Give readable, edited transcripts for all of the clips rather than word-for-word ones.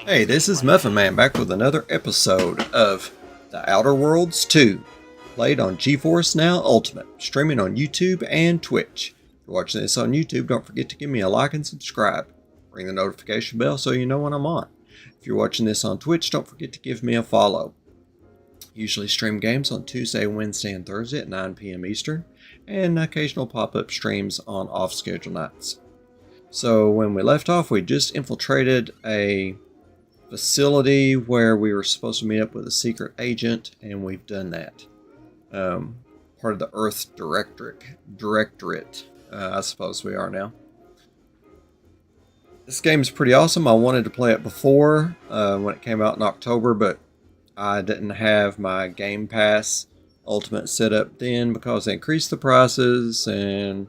Hey, this is Muffin Man back with another episode of The Outer Worlds 2, played on Geforce Now Ultimate, streaming on YouTube and Twitch. If you're watching this on YouTube, don't forget to give me a like and subscribe. Ring the notification bell so you know when I'm on. If you're watching this on Twitch, don't forget to give me a follow. Usually stream games on Tuesday, Wednesday, and Thursday at 9 p.m. Eastern, and occasional pop-up streams on off-schedule nights. So when we left off, we just infiltrated a facility where we were supposed to meet up with a secret agent, and we've done that. Part of the Earth Directorate, I suppose we are now. This game's pretty awesome. I wanted to play it before when it came out in October, but I didn't have my Game Pass Ultimate set up then because they increased the prices, and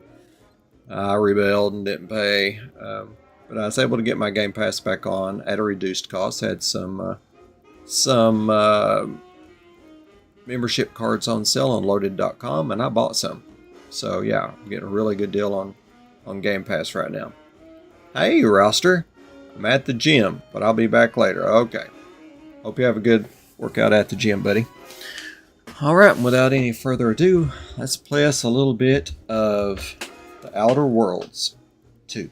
I rebelled and didn't pay. But I was able to get my Game Pass back on at a reduced cost. Had some membership cards on sale on loaded.com, and I bought some. So yeah, I'm getting a really good deal on Game Pass right now. Hey, Rouster. I'm at the gym, but I'll be back later. Okay. Hope you have a good workout at the gym, buddy. Alright, and without any further ado, let's play us a little bit of The Outer Worlds 2.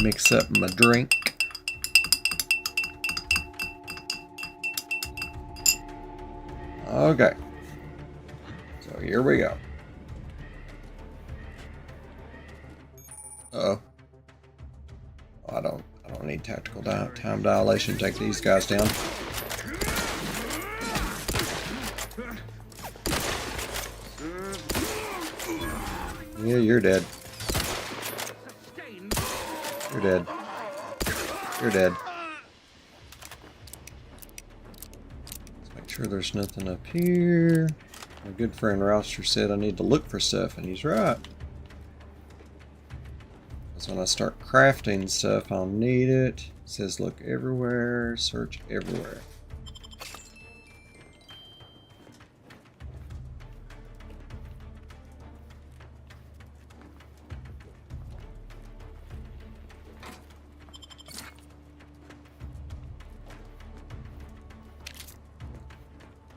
Mix up my drink. Okay. So here we go. Uh-oh. I don't need tactical time dilation to take these guys down. Yeah, you're dead. You're dead. You're dead. Let's make sure there's nothing up here. My good friend Rouster said I need to look for stuff, and he's right. Because when I start crafting stuff, I'll need it. It says look everywhere, search everywhere.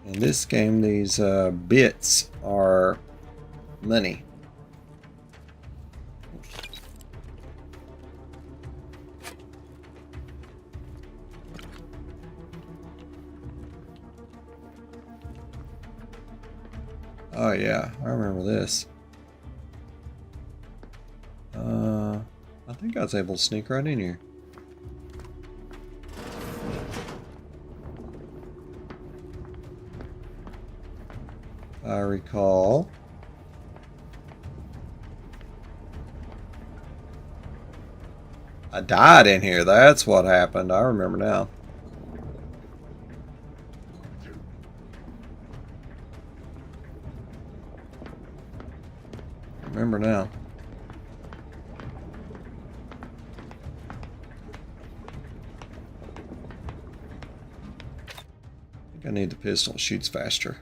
In this game, these bits are money. Oh yeah, I remember this. I think I was able to sneak right in here. I recall. I died in here. That's what happened. I remember now. Remember now. I think I need the pistol. It shoots faster.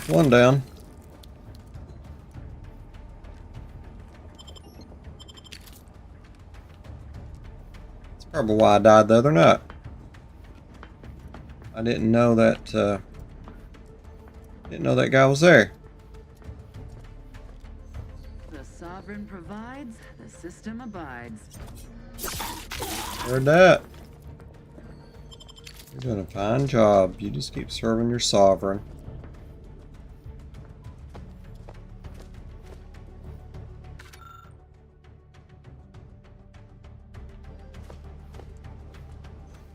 One down. That's probably why I died the other night. I didn't know that guy was there. The sovereign provides, the system abides. Heard that. You're doing a fine job. You just keep serving your sovereign.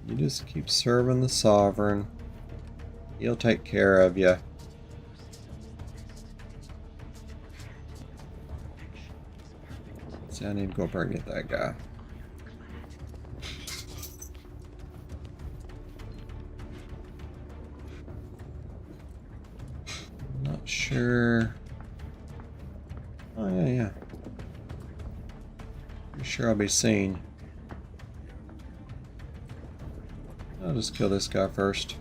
You just keep serving the sovereign. He'll take care of you. See, I need to go up there and get that guy. sure. Oh, yeah. Pretty sure I'll be seen. I'll just kill this guy first.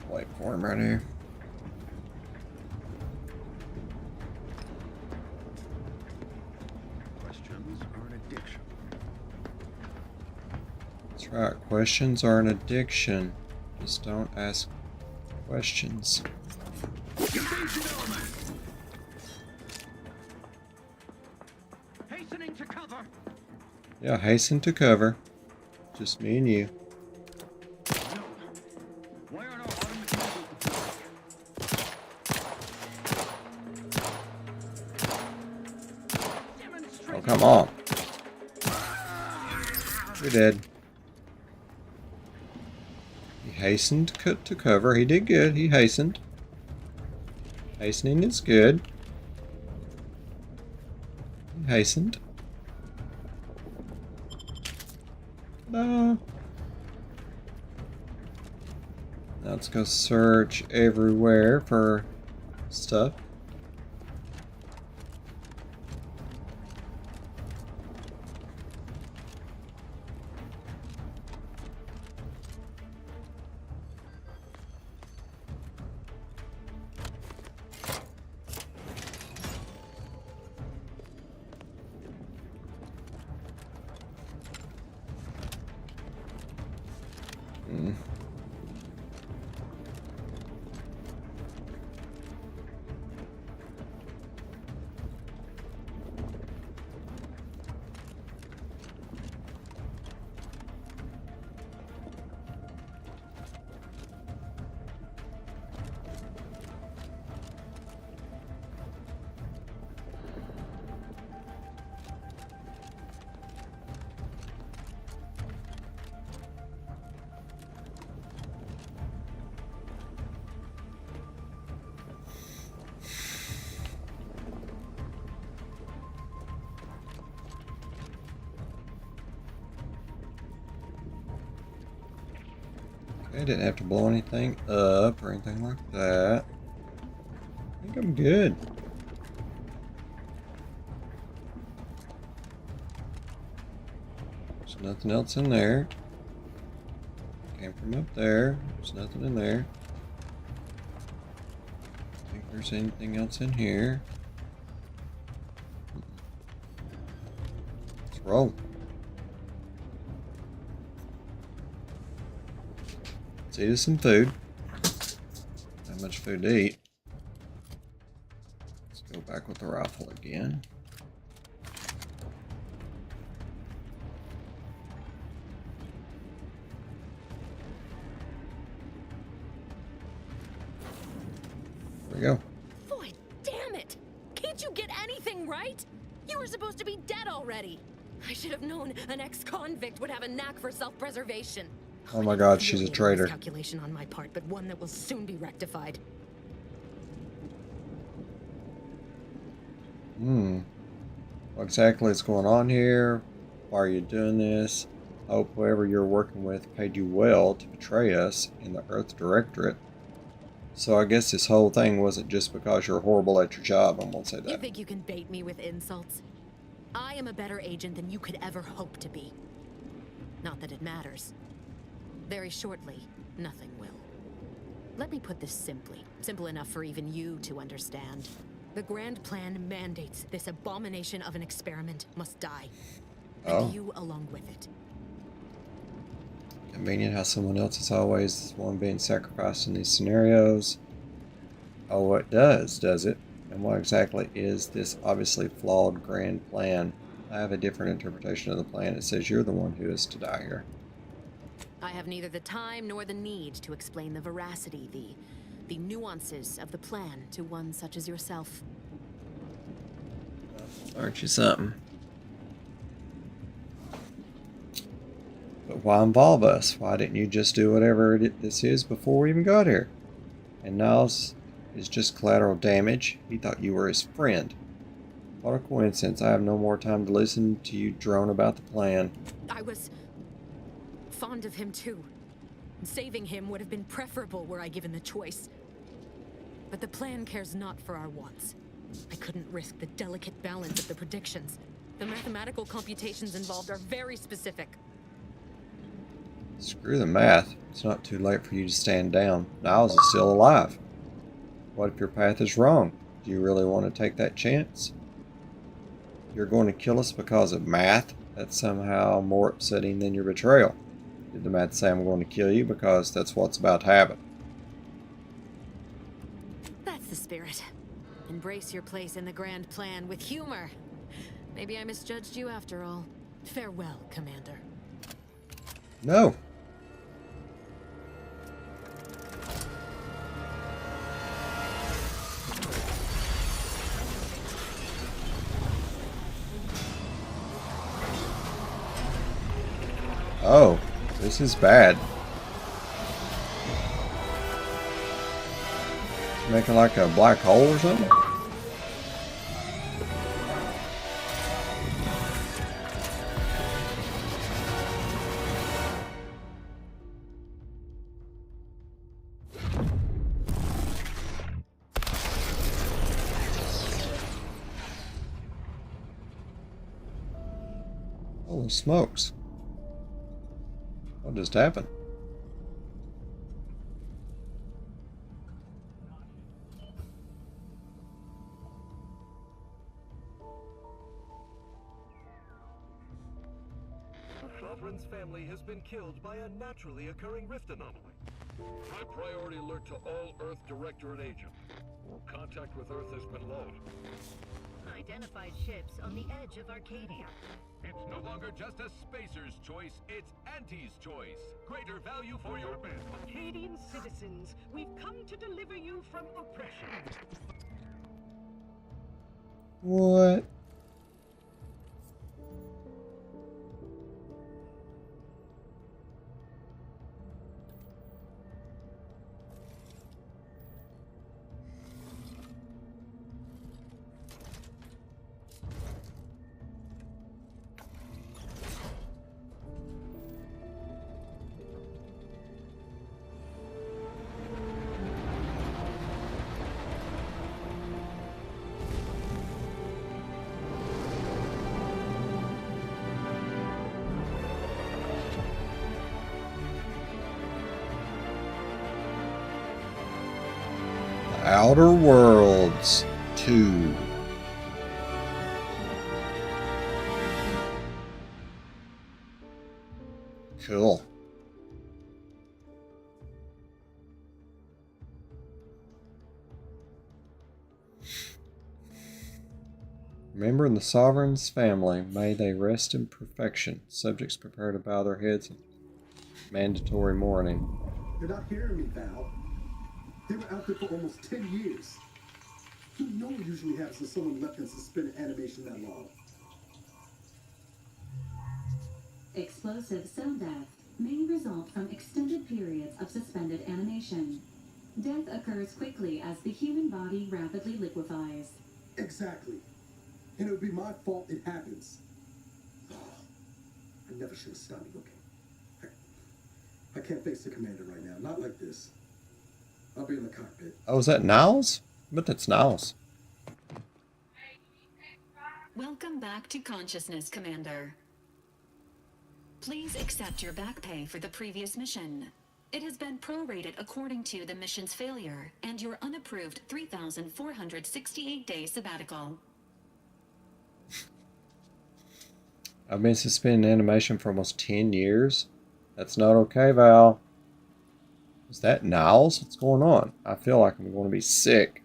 Wait for him right here. Questions are an addiction. That's right. Questions are an addiction. Just don't ask questions. Hastening to cover. Yeah, hasten to cover. Just me and you. No. Why aren't our automatisms deployed? Oh, come on. You're dead. He hastened to cover. He did good. He hastened. Hastening is good. He hastened. No. Now let's go search everywhere for stuff. I didn't have to blow anything up or anything like that. I think I'm good. There's nothing else in there. Came from up there. There's nothing in there. I think there's anything else in here. Let's roll. Let's eat us some food. Not much food to eat. Let's go back with the rifle again. There we go. Boy, damn it! Can't you get anything right? You were supposed to be dead already. I should have known an ex-convict would have a knack for self-preservation. Oh my God, she's a traitor. Calculation on my part, but one that will soon be rectified. What exactly is going on here? Why are you doing this? I hope whoever you're working with paid you well to betray us in the Earth Directorate. So I guess this whole thing wasn't just because you're horrible at your job, I won't say You that. think you can bait me with insults? I am a better agent than you could ever hope to be. Not that it matters. Very shortly, nothing will. Let me put this simply. Simple enough for even you to understand. The grand plan mandates this abomination of an experiment must die. Oh. And you along with it. Convenient how someone else is always the one being sacrificed in these scenarios. Oh, it does it? And what exactly is this obviously flawed grand plan? I have a different interpretation of the plan. It says you're the one who is to die here. I have neither the time nor the need to explain the veracity, the nuances of the plan to one such as yourself. Aren't you something? But why involve us? Why didn't you just do whatever this is before we even got here? And Niles is just collateral damage. He thought you were his friend. What a coincidence. I have no more time to listen to you drone about the plan. I was fond of him too. Saving him would have been preferable were I given the choice. But the plan cares not for our wants. I couldn't risk the delicate balance of the predictions. The mathematical computations involved are very specific. Screw the math. It's not too late for you to stand down. Niles is still alive. What if your path is wrong? Do you really want to take that chance? You're going to kill us because of math? That's somehow more upsetting than your betrayal. Did the math say I'm going to kill you because that's what's about to happen? That's the spirit. Embrace your place in the grand plan with humor. Maybe I misjudged you after all. Farewell, Commander. No. Oh, this is bad. Making like a black hole or something? Holy smokes. What just happened? The Sovereign's family has been killed by a naturally occurring rift anomaly. High priority alert to all Earth Directorate agents. Contact with Earth has been low. Identified ships on the edge of Arcadia. It's no longer just a spacer's choice, it's Auntie's choice. Greater value for your men. Arcadian citizens, we've come to deliver you from oppression. What? Outer Worlds 2. Cool. Remembering the Sovereign's family, may they rest in perfection. Subjects prepare to bow their heads in mandatory mourning. You're not hearing me, Val. They were out there for almost 10 years. You know what usually happens when someone left in suspended animation that long. Explosive cell death may result from extended periods of suspended animation. Death occurs quickly as the human body rapidly liquefies. Exactly. And it would be my fault it happens. I never should have stopped looking. I can't face the commander right now. Not like this. I'll be in the cockpit. Oh, is that Niles? But that's Niles. Welcome back to consciousness, Commander. Please accept your back pay for the previous mission. It has been prorated according to the mission's failure and your unapproved 3,468-day sabbatical. I've been suspending animation for almost 10 years. That's not okay, Val. Is that Niles? What's going on? I feel like I'm going to be sick.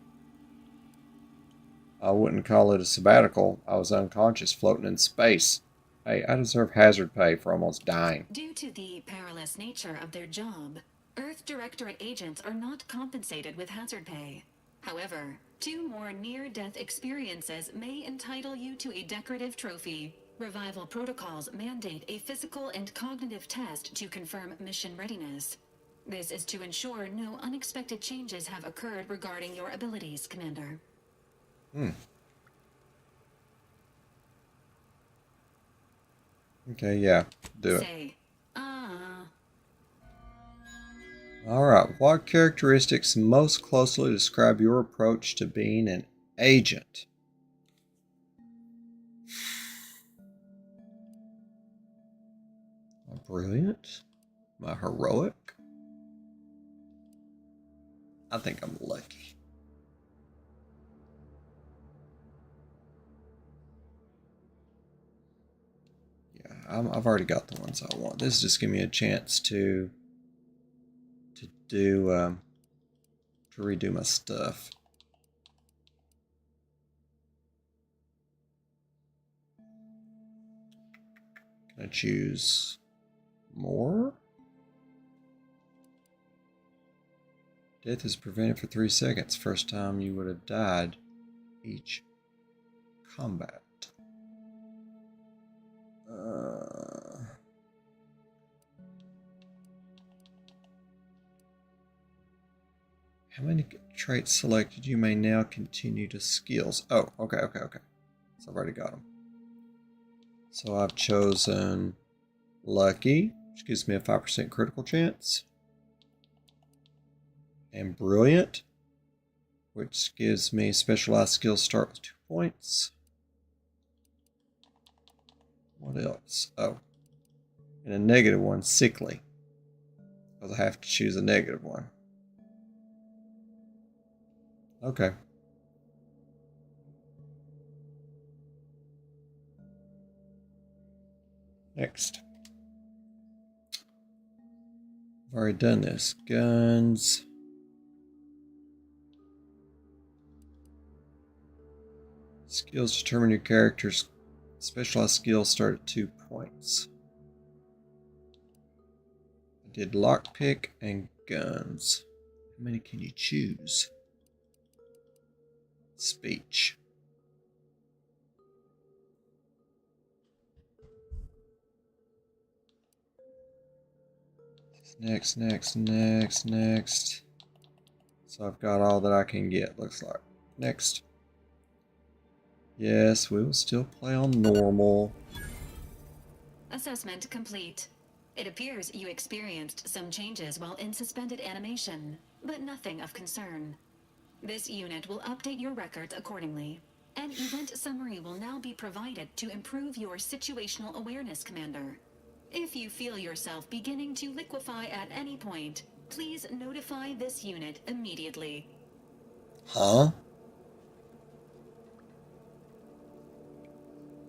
I wouldn't call it a sabbatical. I was unconscious floating in space. Hey, I deserve hazard pay for almost dying. Due to the perilous nature of their job, Earth Directorate agents are not compensated with hazard pay. However, 2 more near-death experiences may entitle you to a decorative trophy. Revival protocols mandate a physical and cognitive test to confirm mission readiness. This is to ensure no unexpected changes have occurred regarding your abilities, Commander. Okay, yeah, do it. Say, Alright, what characteristics most closely describe your approach to being an agent? Am I brilliant? Am I heroic? I think I'm lucky. Yeah, I've already got the ones I want. This is just give me a chance to do to redo my stuff. Can I choose more? Death is prevented for 3 seconds. First time you would have died each combat. How many traits selected? You may now continue to skills. Oh, okay. So I've already got them. So I've chosen lucky, which gives me a 5% critical chance. And brilliant, which gives me specialized skills start with 2 points. What else? Oh, and a negative one, sickly, because I have to choose a negative one. Okay. Next. I've already done this. Guns. Skills determine your character's specialized skills start at 2 points. I did lockpick and guns. How many can you choose? Speech. Next. So I've got all that I can get, looks like. Next. Yes, we will still play on normal. assessment complete. It appears you experienced some changes while in suspended animation, but nothing of concern. This unit will update your records accordingly. An event summary will now be provided to improve your situational awareness, Commander. If you feel yourself beginning to liquefy at any point, please notify this unit immediately. Huh?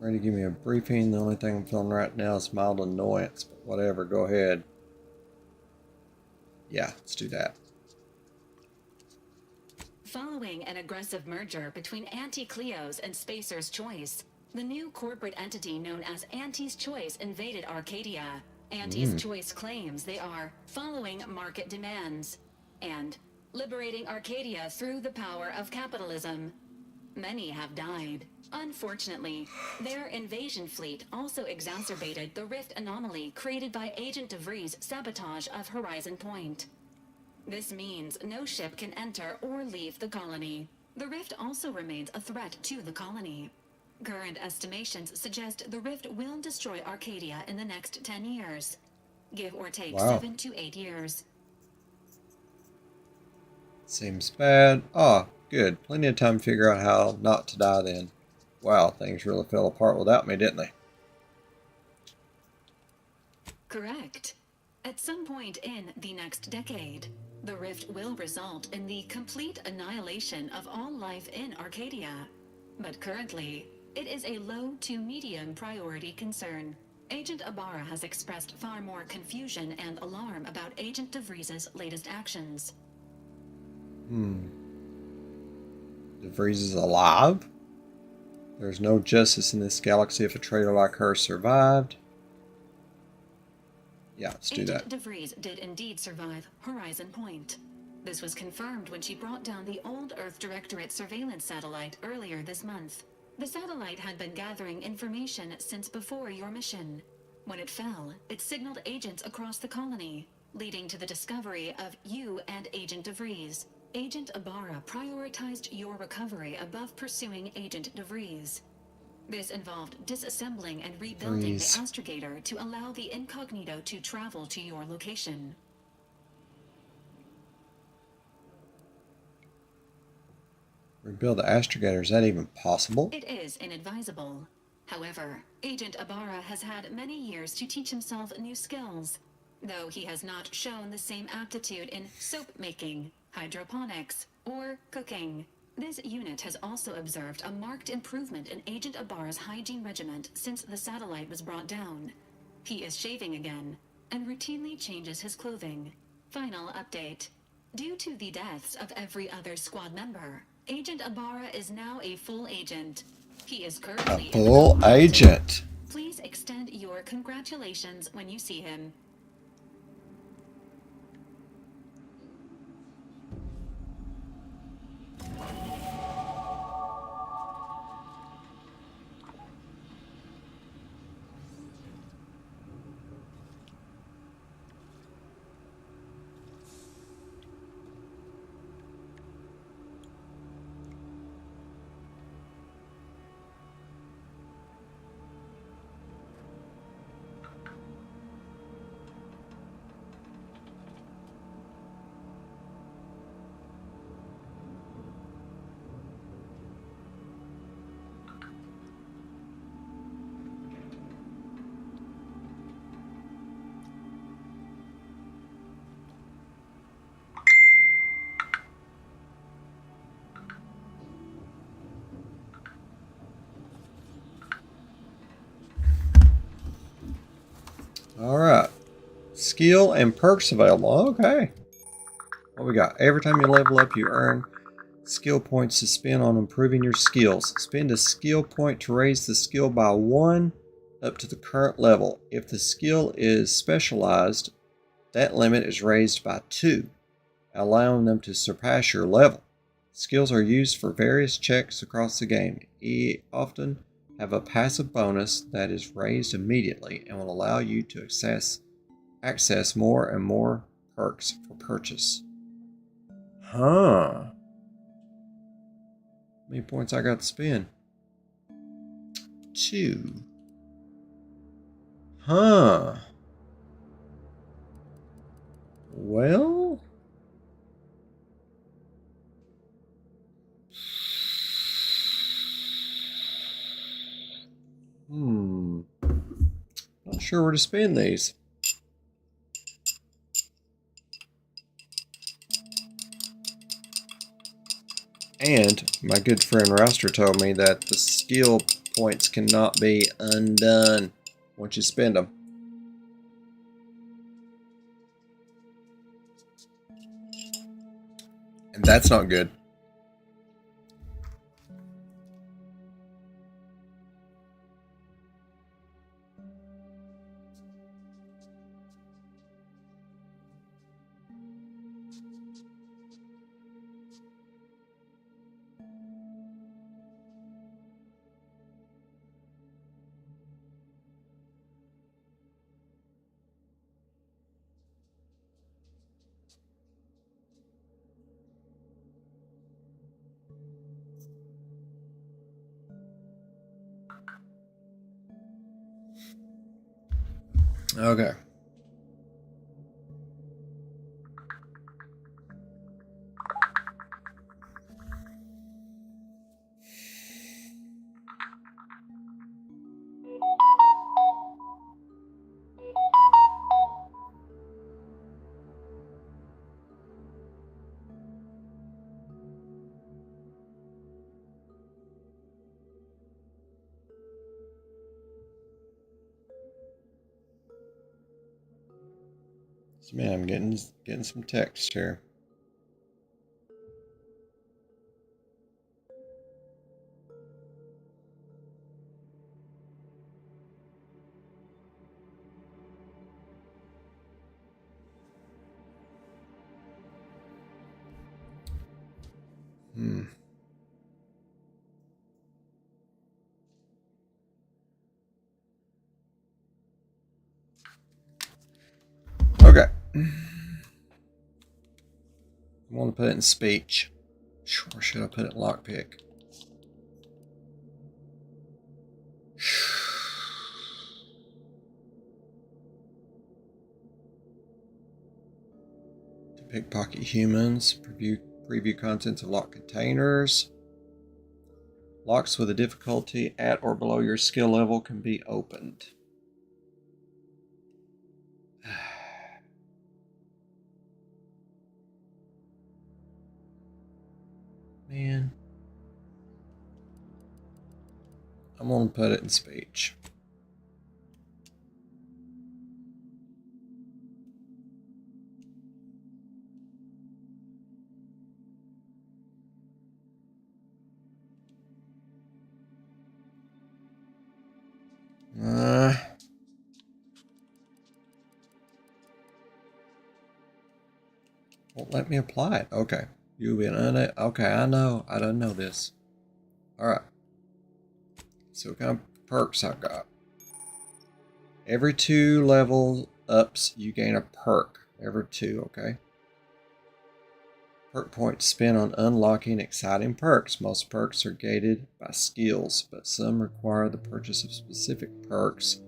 Ready to give me a briefing. The only thing I'm feeling right now is mild annoyance, but whatever, go ahead. Yeah, let's do that. Following an aggressive merger between Anti-Cleo's and Spacer's Choice, the new corporate entity known as Anti's Choice invaded Arcadia. Anti's Choice claims they are following market demands and liberating Arcadia through the power of capitalism. Many have died. Unfortunately, their invasion fleet also exacerbated the rift anomaly created by Agent DeVries' sabotage of Horizon Point. This means no ship can enter or leave the colony. The rift also remains a threat to the colony. Current estimations suggest the rift will destroy Arcadia in the next 10 years. Give or take 7 to 8 years. Seems bad. Ah, good. Plenty of time to figure out how not to die then. Wow, things really fell apart without me, didn't they? Correct. At some point in the next decade, the rift will result in the complete annihilation of all life in Arcadia. But currently, it is a low to medium priority concern. Agent Ibarra has expressed far more confusion and alarm about Agent DeVries' latest actions. DeVries is alive? There's no justice in this galaxy if a traitor like her survived. Yeah, let's do that. Agent DeVries did indeed survive Horizon Point. This was confirmed when she brought down the old Earth Directorate surveillance satellite earlier this month. The satellite had been gathering information since before your mission. When it fell, it signaled agents across the colony, leading to the discovery of you and Agent DeVries. Agent Ibarra prioritized your recovery above pursuing Agent DeVries. This involved disassembling and rebuilding Freeze. the astrogator to allow the incognito to travel to your location. Rebuild the astrogator. Is that even possible? It is inadvisable. However, Agent Ibarra has had many years to teach himself new skills, though he has not shown the same aptitude in soap making, hydroponics, or cooking. This unit has also observed a marked improvement in Agent Ibarra's hygiene regimen since the satellite was brought down. He is shaving again, and routinely changes his clothing. Final update. Due to the deaths of every other squad member, Agent Ibarra is now a full agent. He is currently A full agent. Please extend your congratulations when you see him. Alright. Skill and perks available. Okay. What we got? Every time you level up, you earn skill points to spend on improving your skills. Spend a skill point to raise the skill by 1 up to the current level. If the skill is specialized, that limit is raised by 2, allowing them to surpass your level. Skills are used for various checks across the game. Often have a passive bonus that is raised immediately and will allow you to access more and more perks for purchase. Huh. How many points I got to spend? 2. Huh. Well... Not sure where to spend these. And my good friend Rouster told me that the skill points cannot be undone once you spend them. And that's not good. Okay. So man, I'm getting some text here. Okay. I want to put it in speech. Or should I put it in lockpick? Pickpocket humans. Preview contents of locked containers. Locks with a difficulty at or below your skill level can be opened. Man. I'm going to put it in speech. Won't let me apply it. Okay. You've been okay, I know. I don't know this. Alright. So what kind of perks I've got? Every 2 level ups, you gain a perk. Every 2, okay? Perk points spent on unlocking exciting perks. Most perks are gated by skills, but some require the purchase of specific perks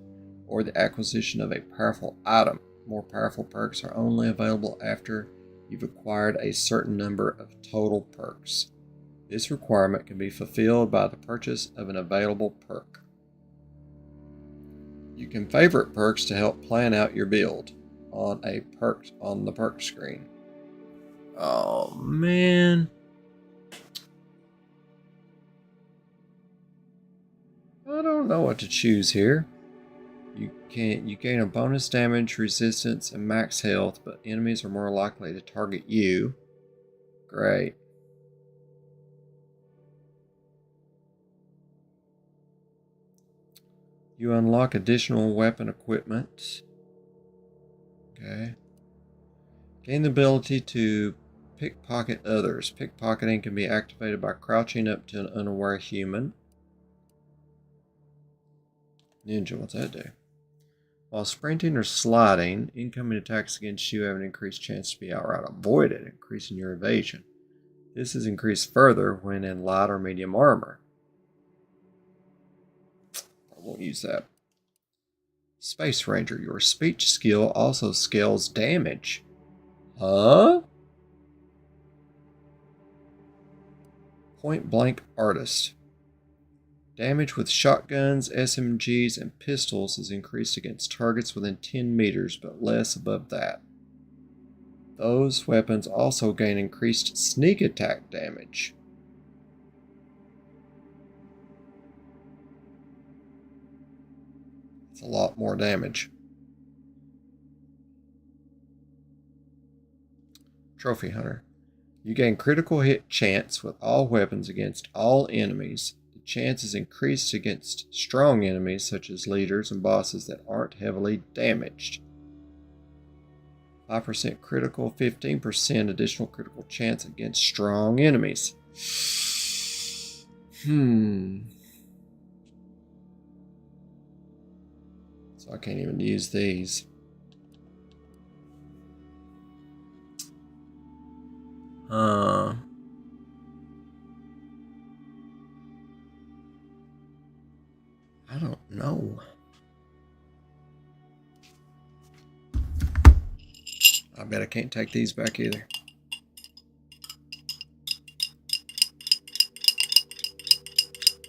or the acquisition of a powerful item. More powerful perks are only available after you've acquired a certain number of total perks. This requirement can be fulfilled by the purchase of an available perk. You can favorite perks to help plan out your build on the perk screen. Oh man. I don't know what to choose here. You gain a bonus damage, resistance, and max health, but enemies are more likely to target you. Great. You unlock additional weapon equipment. Okay. Gain the ability to pickpocket others. Pickpocketing can be activated by crouching up to an unaware human. Ninja, what's that do? While sprinting or sliding, incoming attacks against you have an increased chance to be outright avoided, increasing your evasion. This is increased further when in light or medium armor. I won't use that. Space Ranger, your speech skill also scales damage. Huh? Point Blank Artist. Damage with shotguns, SMGs, and pistols is increased against targets within 10 meters, but less above that. Those weapons also gain increased sneak attack damage. It's a lot more damage. Trophy Hunter. You gain critical hit chance with all weapons against all enemies. The chance is increased against strong enemies such as leaders and bosses that aren't heavily damaged. 5% critical, 15% additional critical chance against strong enemies. So I can't even use these. I don't know. I bet I can't take these back either.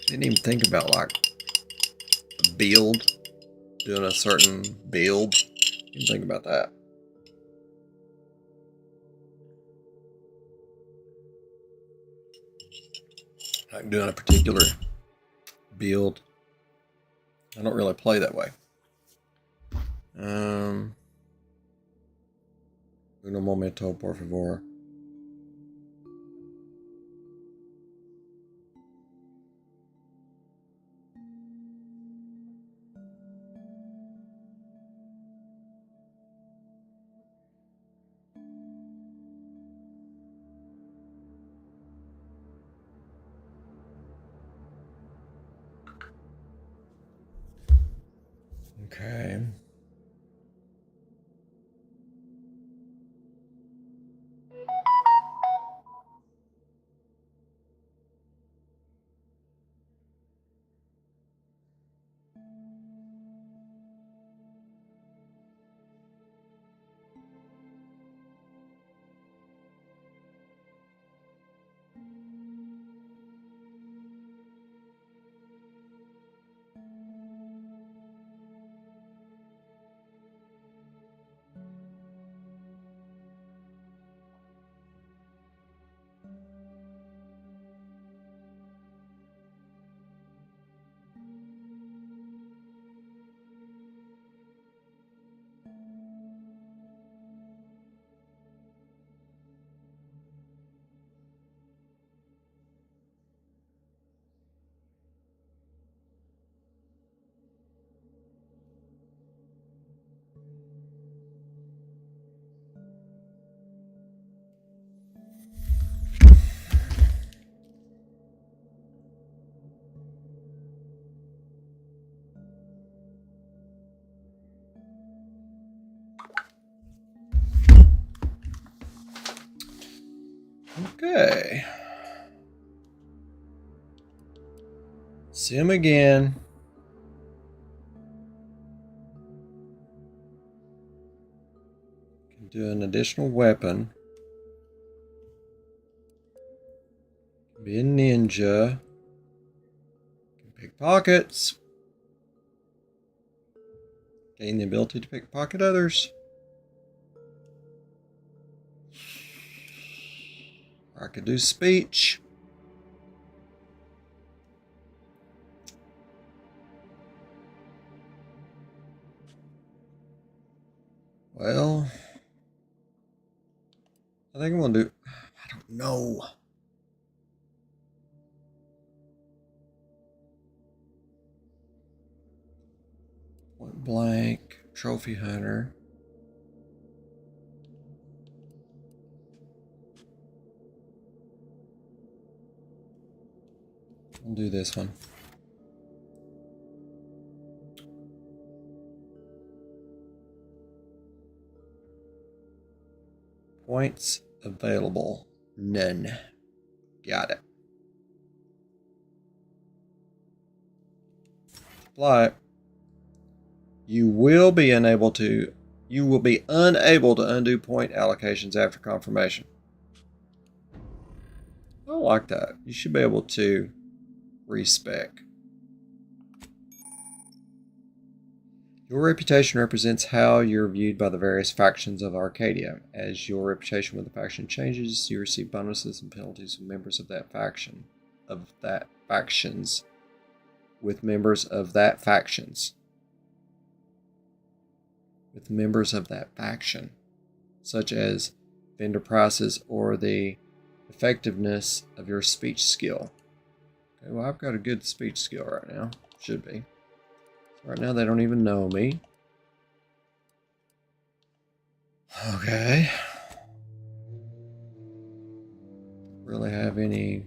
Didn't even think about like a build, doing a certain build. Didn't think about that. Like doing a particular build. I don't really play that way. Uno momento, por favor. Okay. Okay. See him again. Can do an additional weapon. Can be a ninja. Can pick pockets. Gain the ability to pickpocket others. Or I could do speech. Well, I think I'm going to do... I don't know. Point blank. Trophy hunter. I'll do this one. Points available. None. Got it. Apply it. You will be unable to undo point allocations after confirmation. I don't like that. You should be able to respec. Your reputation represents how you're viewed by the various factions of Arcadia. As your reputation with the faction changes, you receive bonuses and penalties from members of that faction. With members of that faction, such as vendor prices or the effectiveness of your speech skill. Okay, well, I've got a good speech skill right now. Should be. So right now, they don't even know me. Okay. Really have anything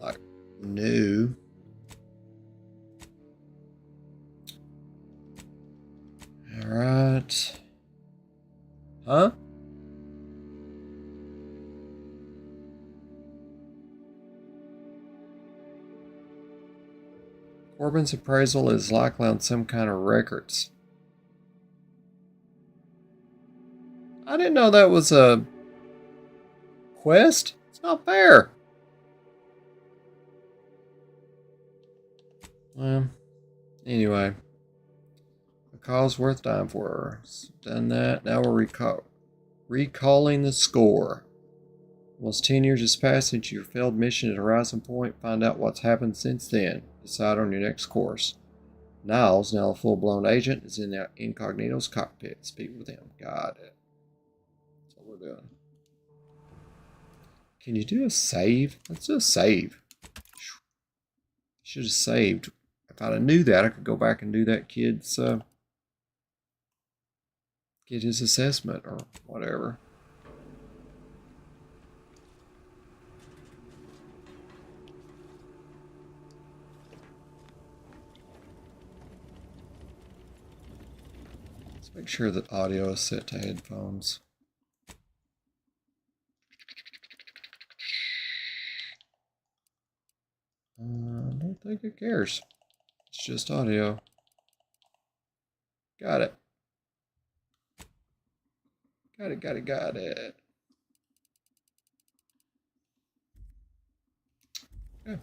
like new. All right. Huh? Corbin's appraisal is likely on some kind of records. I didn't know that was a quest. It's not fair. Well, anyway. A cause worth dying for. Done that. Now we're recalling the score. Almost 10 years has passed since your failed mission at Horizon Point. Find out what's happened since then. Decide on your next course. Niles, now a full-blown agent, is in Incognito's cockpit. Speak with him. Got it. That's what we're doing. Can you do a save? Let's do a save. Should have saved. If I knew that, I could go back and do that kid's get his assessment or whatever. Let's make sure that audio is set to headphones. I don't think it cares. It's just audio. Got it. Got it. Okay.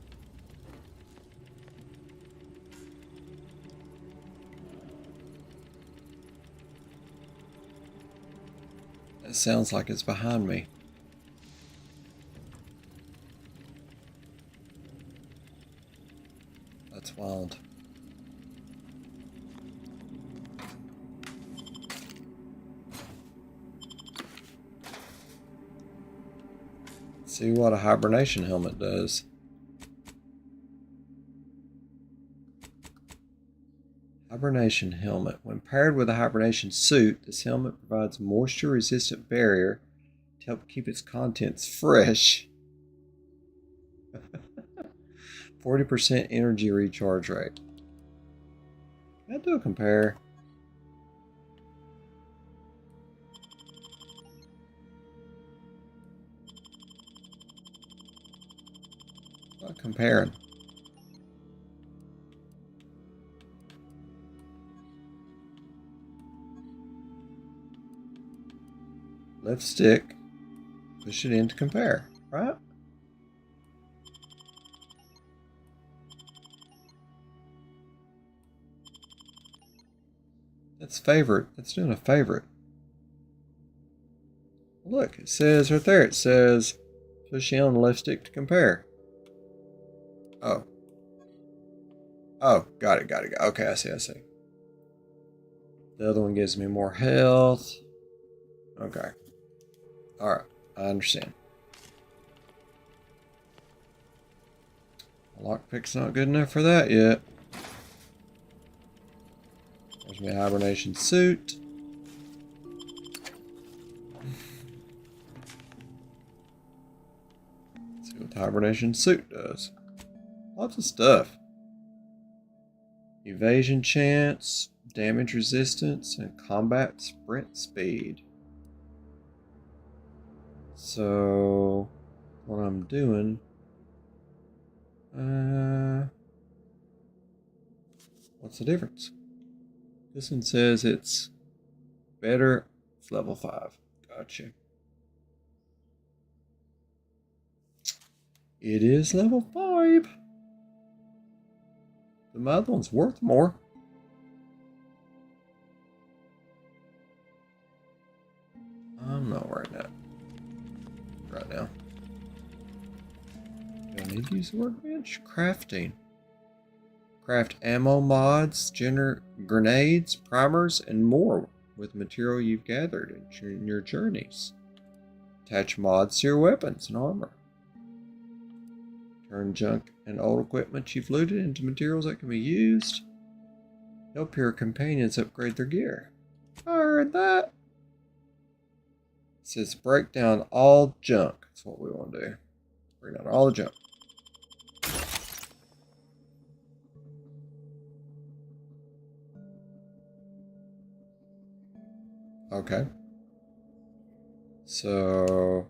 It sounds like it's behind me. That's wild. See what a hibernation helmet does. Hibernation helmet. When paired with a hibernation suit, this helmet provides a moisture-resistant barrier to help keep its contents fresh. 40% energy recharge rate. Can I do a compare? Not comparing. Left stick. Push it in to compare, right? That's favorite. That's doing a favorite. Look, it says right there. It says push in on the left stick to compare. Oh. Oh, got it. Okay, I see. The other one gives me more health. Okay. Alright, I understand. Lockpick's not good enough for that yet. There's my hibernation suit. Let's see what the hibernation suit does. Lots of stuff. Evasion chance, damage resistance, and combat sprint speed. So, what I'm doing... what's the difference? This one says it's better. It's level 5. Gotcha. It is level 5. The other one's worth more. I'm not worried that right now. Do I need to use the workbench? Crafting. Craft ammo mods, grenades, primers, and more with material you've gathered in your journeys. Attach mods to your weapons and armor. Turn junk and old equipment you've looted into materials that can be used. Help your companions upgrade their gear. I heard that. It says break down all junk. That's what we want to do. Break down all the junk. Okay. So,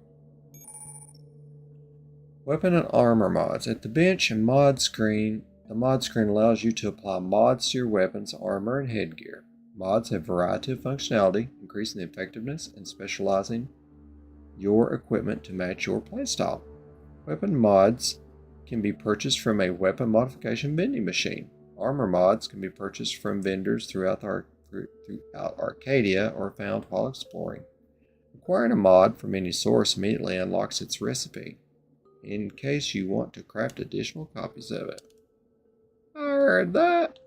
weapon and armor mods. At the bench and mod screen, the mod screen allows you to apply mods to your weapons, armor, and headgear. Mods have a variety of functionality, increasing the effectiveness and specializing your equipment to match your playstyle. Weapon mods can be purchased from a weapon modification vending machine. Armor mods can be purchased from vendors throughout Arcadia or found while exploring. Acquiring a mod from any source immediately unlocks its recipe, in case you want to craft additional copies of it. I heard that.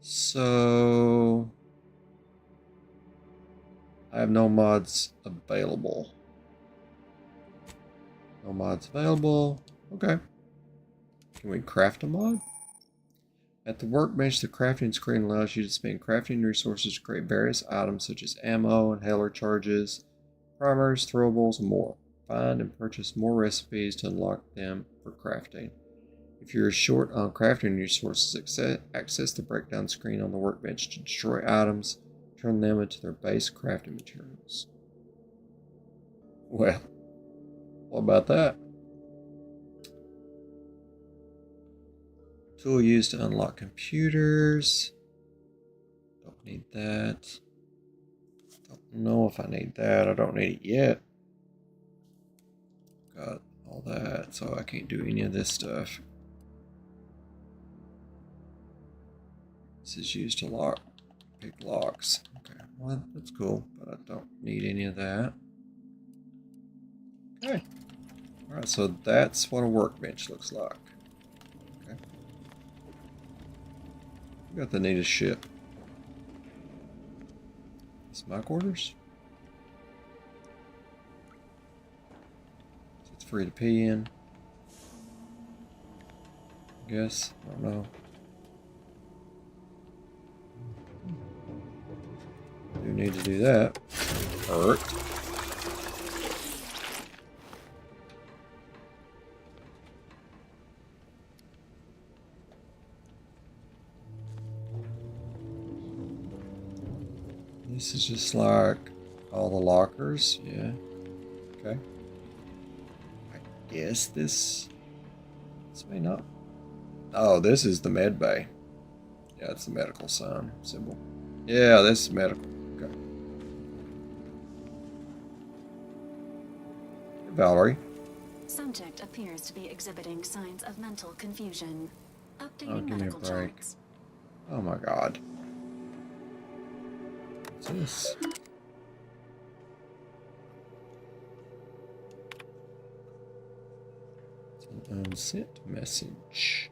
So, I have no mods available. No mods available. Okay. Can we craft a mod? At the workbench, the crafting screen allows you to spend crafting resources to create various items such as ammo, inhaler charges, primers, throwables, and more. Find and purchase more recipes to unlock them for crafting. If you're short on crafting resources, access the breakdown screen on the workbench to destroy items, turn them into their base crafting materials. Well, what about that? Tool used to unlock computers. Don't need that. Don't know if I need that. I don't need it yet. Got all that, so I can't do any of this stuff. This is used to pick locks. Okay, well, that's cool, but I don't need any of that. Okay. Alright, so that's what a workbench looks like. Okay. We got the neatest ship. It's my quarters. So it's free to pee in. I guess. I don't know. Do need to do that. Hurt. This is just like all the lockers, yeah. Okay. I guess this may not. Oh, this is the med bay. Yeah, it's the medical sign symbol. Yeah, this is medical. Okay. Hey, Valerie. Subject appears to be exhibiting signs of mental confusion. Oh, Updating give me a medical break. charts. Oh my god. What's this? It's an unsent message.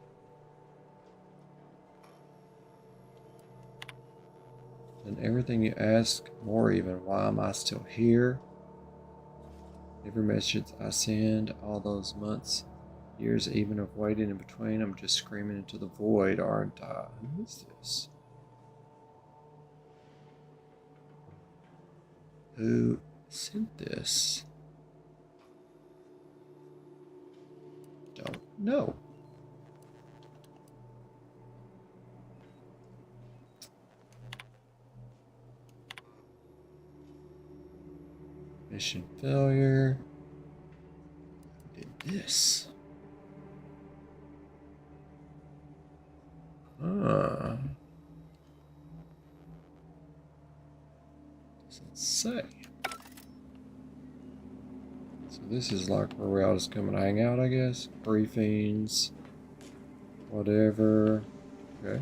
And everything you ask, more even, why am I still here? Every message I send, all those months, years even of waiting in between, I'm just screaming into the void, aren't I? Who is this? Who sent this? Don't know. Mission failure. Who did this? Doesn't say. So this is like where we all just come and hang out, I guess. Briefings. Whatever. Okay.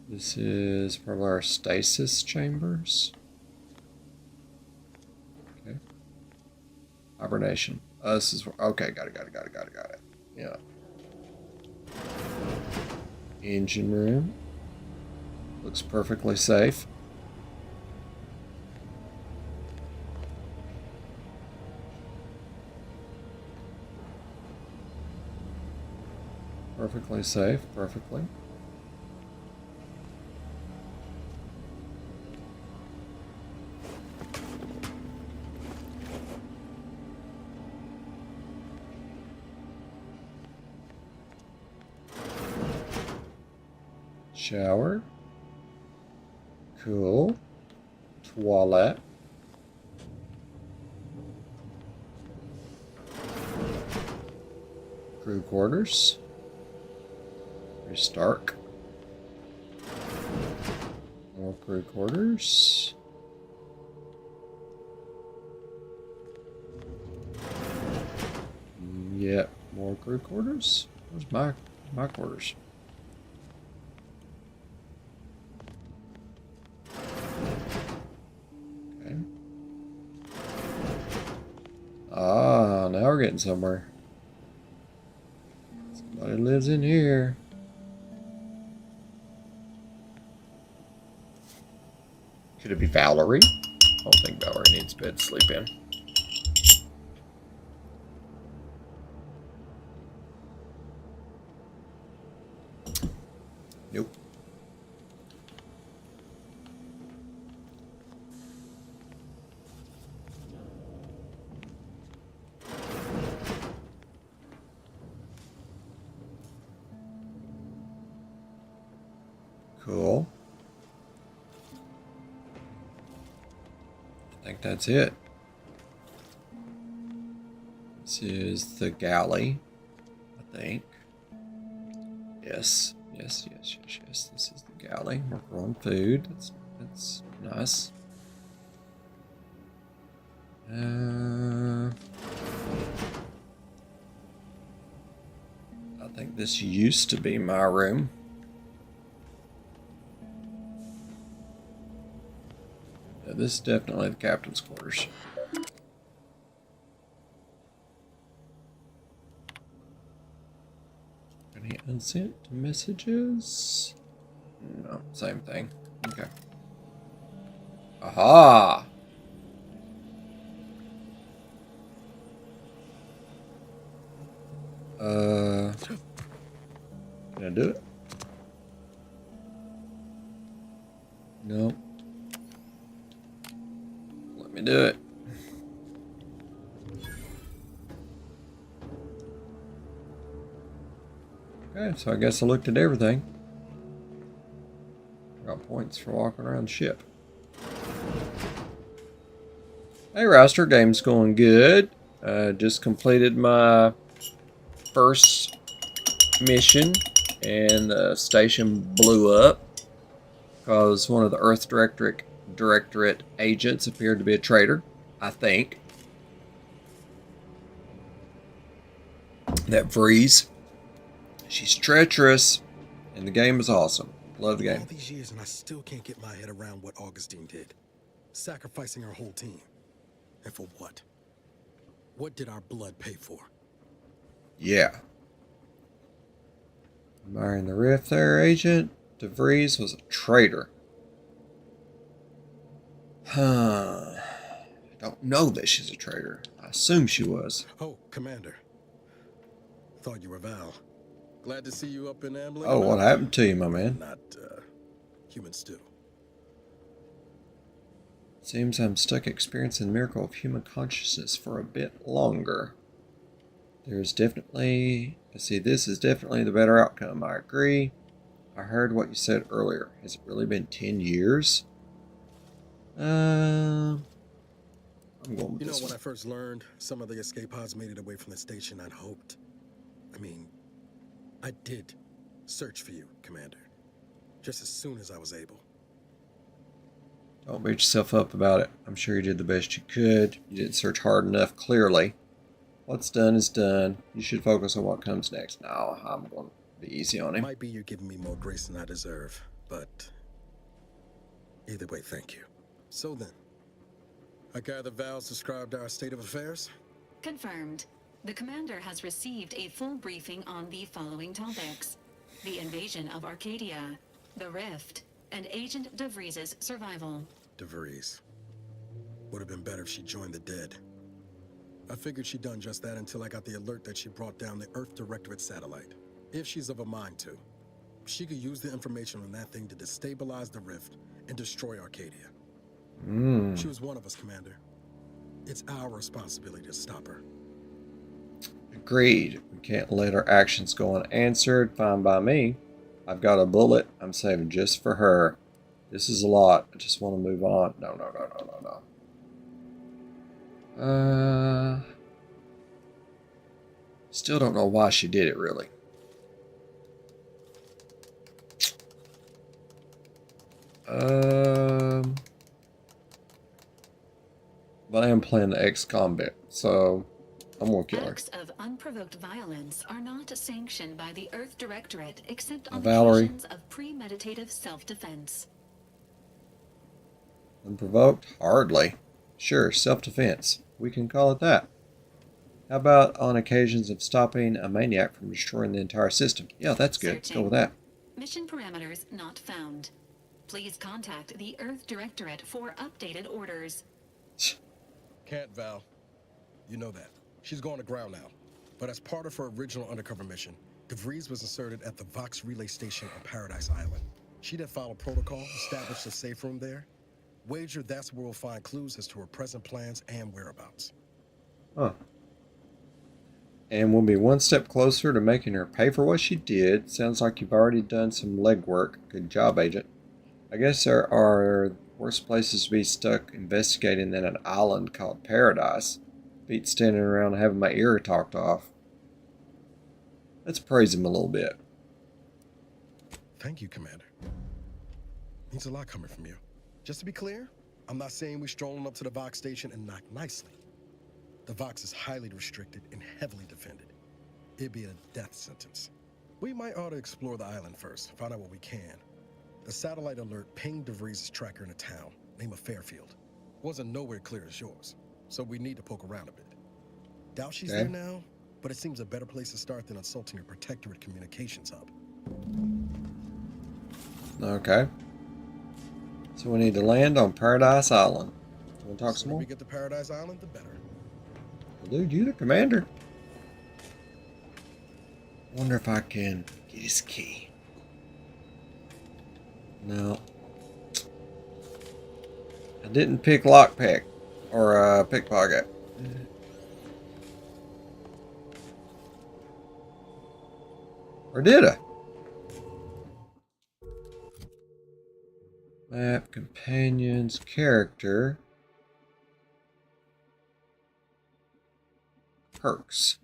This is probably our stasis chambers. Okay. Hibernation. This is okay. Got it. Yeah. Engine room. Looks perfectly safe. Perfectly safe. Perfectly. Shower. Cool. Toilet. Crew quarters. Very stark. More crew quarters. Yep, more crew quarters. Where's my quarters? Okay. Ah, now we're getting somewhere. Somebody lives in here. Could it be Valerie? I don't think Valerie needs bed to sleep in. Nope. Cool. I think that's it. This is the galley, I think. Yes. Yes. This is the galley. We're growing food. That's nice. I think this used to be my room. Yeah, this is definitely the captain's quarters. Any unsent messages? No, same thing. Okay. Aha! Can I do it? No. Let me do it. Okay, so I guess I looked at everything. Got points for walking around the ship. Hey Roster, game's going good. Just completed my first mission and the station blew up because one of the Earth Directorate agents appeared to be a traitor, I think. That Vreeze. She's treacherous and the game is awesome. Love the game. All these years and I still can't get my head around what Augustine did. Sacrificing her whole team. And for what? What did our blood pay for? Yeah. Admiring the rift there, Agent. De Vries was a traitor. Huh. I don't know that she's a traitor. I assume she was. Oh, Commander. Thought you were Val. Glad to see you up in Ambling. Oh, what happened to you, my man? Not, human stew. Seems I'm stuck experiencing the miracle of human consciousness for a bit longer. There's definitely... See, this is definitely the better outcome. I agree. I heard what you said earlier. Has it really been 10 years? I'm going with You know, this when one. I first learned some of the escape pods made it away from the station, I'd hoped. I did search for you, Commander. Just as soon as I was able. Don't beat yourself up about it. I'm sure you did the best you could. You didn't search hard enough, clearly. What's done is done. You should focus on what comes next. No, I'm going to be easy on him. Might be you're giving me more grace than I deserve, but either way, thank you. So then, I gather Val's described our state of affairs? Confirmed. The commander has received a full briefing on the following topics: the invasion of Arcadia, the rift, and Agent De Vries's survival. De Vries. Would have been better if she joined the dead. I figured she'd done just that until I got the alert that she brought down the Earth Directorate satellite. If she's of a mind to, she could use the information on that thing to destabilize the rift and destroy Arcadia. She was one of us, Commander. It's our responsibility to stop her. Agreed. We can't let our actions go unanswered. Fine by me. I've got a bullet I'm saving just for her. This is a lot. I just want to move on. No. Still don't know why she did it, really. But I am playing the X Combat, so I'm gonna kill her. Acts of unprovoked violence are not sanctioned by the Earth Directorate except on Valerie. occasions of premeditative self-defense. Unprovoked? Hardly. Sure, self-defense. We can call it that. How about on occasions of stopping a maniac from destroying the entire system? Yeah, that's good. Let's go with that. Mission parameters not found. Please contact the Earth Directorate for updated orders. Can't, Val. You know that. She's going to ground now. But as part of her original undercover mission, De Vries was inserted at the Vox Relay Station on Paradise Island. She did follow protocol, established a safe room there. Wager that's where we'll find clues as to her present plans and whereabouts. Huh. And we'll be one step closer to making her pay for what she did. Sounds like you've already done some legwork. Good job, Agent. I guess there are worse places to be stuck investigating than an island called Paradise. Beat standing around and having my ear talked off. Let's praise him a little bit. Thank you, Commander. Means a lot coming from you. Just to be clear, I'm not saying we're strolling up to the Vox station and knock nicely. The Vox is highly restricted and heavily defended. It'd be a death sentence. We might ought to explore the island first, find out what we can. The satellite alert pinged De Vries' tracker in a town, name of Fairfield. Wasn't nowhere clear as yours, so we need to poke around a bit. Doubt she's there now, but it seems a better place to start than assaulting her protectorate communications hub. Okay. So we need to land on Paradise Island. Want to talk some more? The sooner we get to Paradise Island, the better. Well, dude, you the commander. Wonder if I can get his key. No. I didn't pick lockpick or pickpocket. Or did I? Map, companions, character. perks.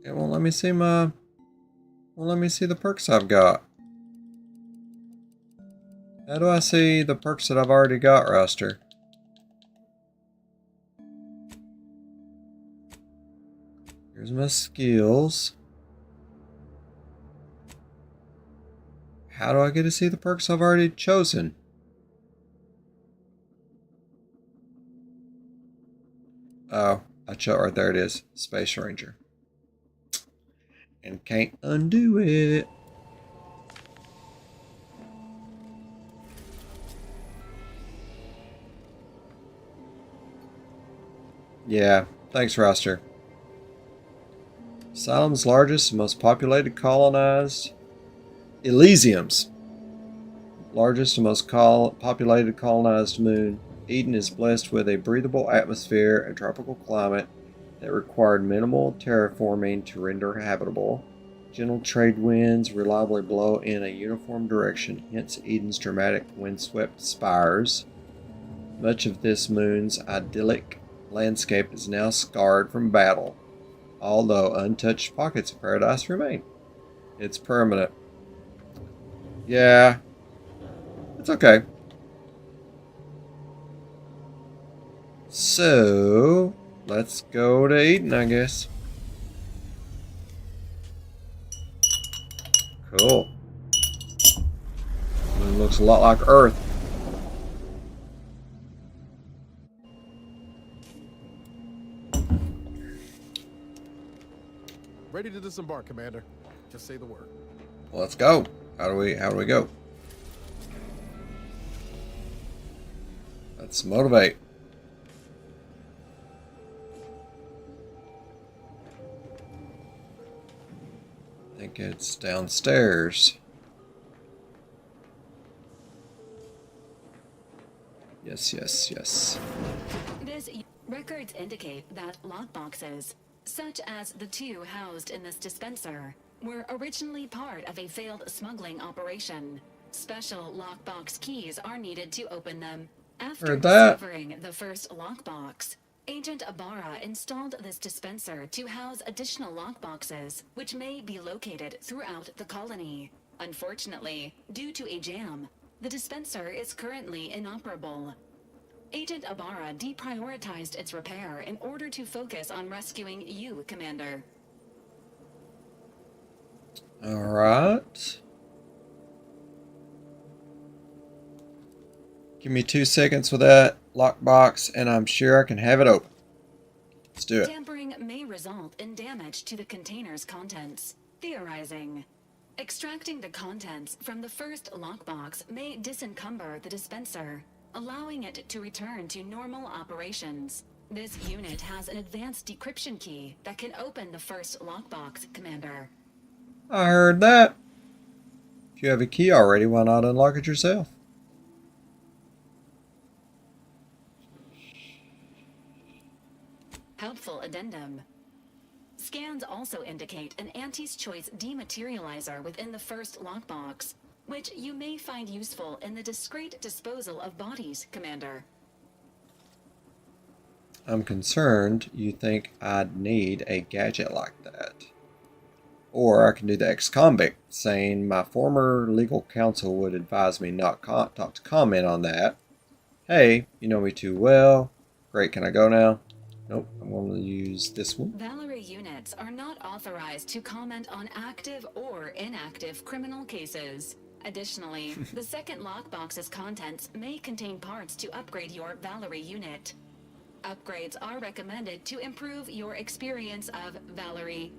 It won't let me see my... Won't let me see the perks I've got. How do I see the perks that I've already got, roster? Here's my skills. How do I get to see the perks I've already chosen? Oh, I chose right there. It is Space Ranger, and can't undo it. Yeah, thanks, roster. Asylum's largest and most populated colonized. Elysium's largest and most populated colonized moon. Eden is blessed with a breathable atmosphere and tropical climate that required minimal terraforming to render habitable. Gentle trade winds reliably blow in a uniform direction, hence Eden's dramatic windswept spires. Much of this moon's idyllic landscape is now scarred from battle, although untouched pockets of paradise remain. It's permanent. Yeah, it's okay. So, let's go to Eden, I guess. Cool. It looks a lot like Earth. Ready to disembark, Commander. Just say the word. Let's go. How do we go? Let's motivate. I think it's downstairs. Yes. This records indicate that lockboxes, such as the two housed in this dispenser, were originally part of a failed smuggling operation. Special lockbox keys are needed to open them. After discovering the first lockbox, Agent Ibarra installed this dispenser to house additional lockboxes, which may be located throughout the colony. Unfortunately, due to a jam, the dispenser is currently inoperable. Agent Ibarra deprioritized its repair in order to focus on rescuing you, Commander. Alright. Give me 2 seconds with that lockbox, and I'm sure I can have it open. Let's do it. Tampering may result in damage to the container's contents. Theorizing. Extracting the contents from the first lockbox may disencumber the dispenser, allowing it to return to normal operations. This unit has an advanced decryption key that can open the first lockbox, Commander. I heard that. If you have a key already, why not unlock it yourself? Helpful addendum. Scans also indicate an Auntie's Choice dematerializer within the first lockbox, which you may find useful in the discreet disposal of bodies, Commander. I'm concerned you think I'd need a gadget like that. Or I can do the ex-convict, saying my former legal counsel would advise me not to comment on that. Hey, you know me too well. Great, can I go now? Nope, I'm going to use this one. Valerie units are not authorized to comment on active or inactive criminal cases. Additionally, the second lockbox's contents may contain parts to upgrade your Valerie unit. Upgrades are recommended to improve your experience of Valerie.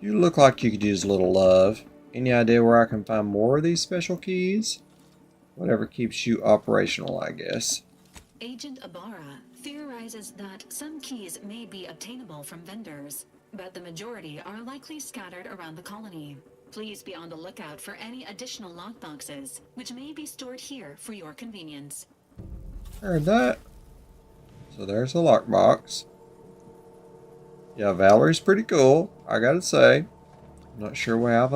You look like you could use a little love. Any idea where I can find more of these special keys? Whatever keeps you operational, I guess. Agent Ibarra theorizes that some keys may be obtainable from vendors, but the majority are likely scattered around the colony. Please be on the lookout for any additional lockboxes, which may be stored here for your convenience. Heard that. So there's a lockbox. Yeah, Valerie's pretty cool, I gotta say. I'm not sure why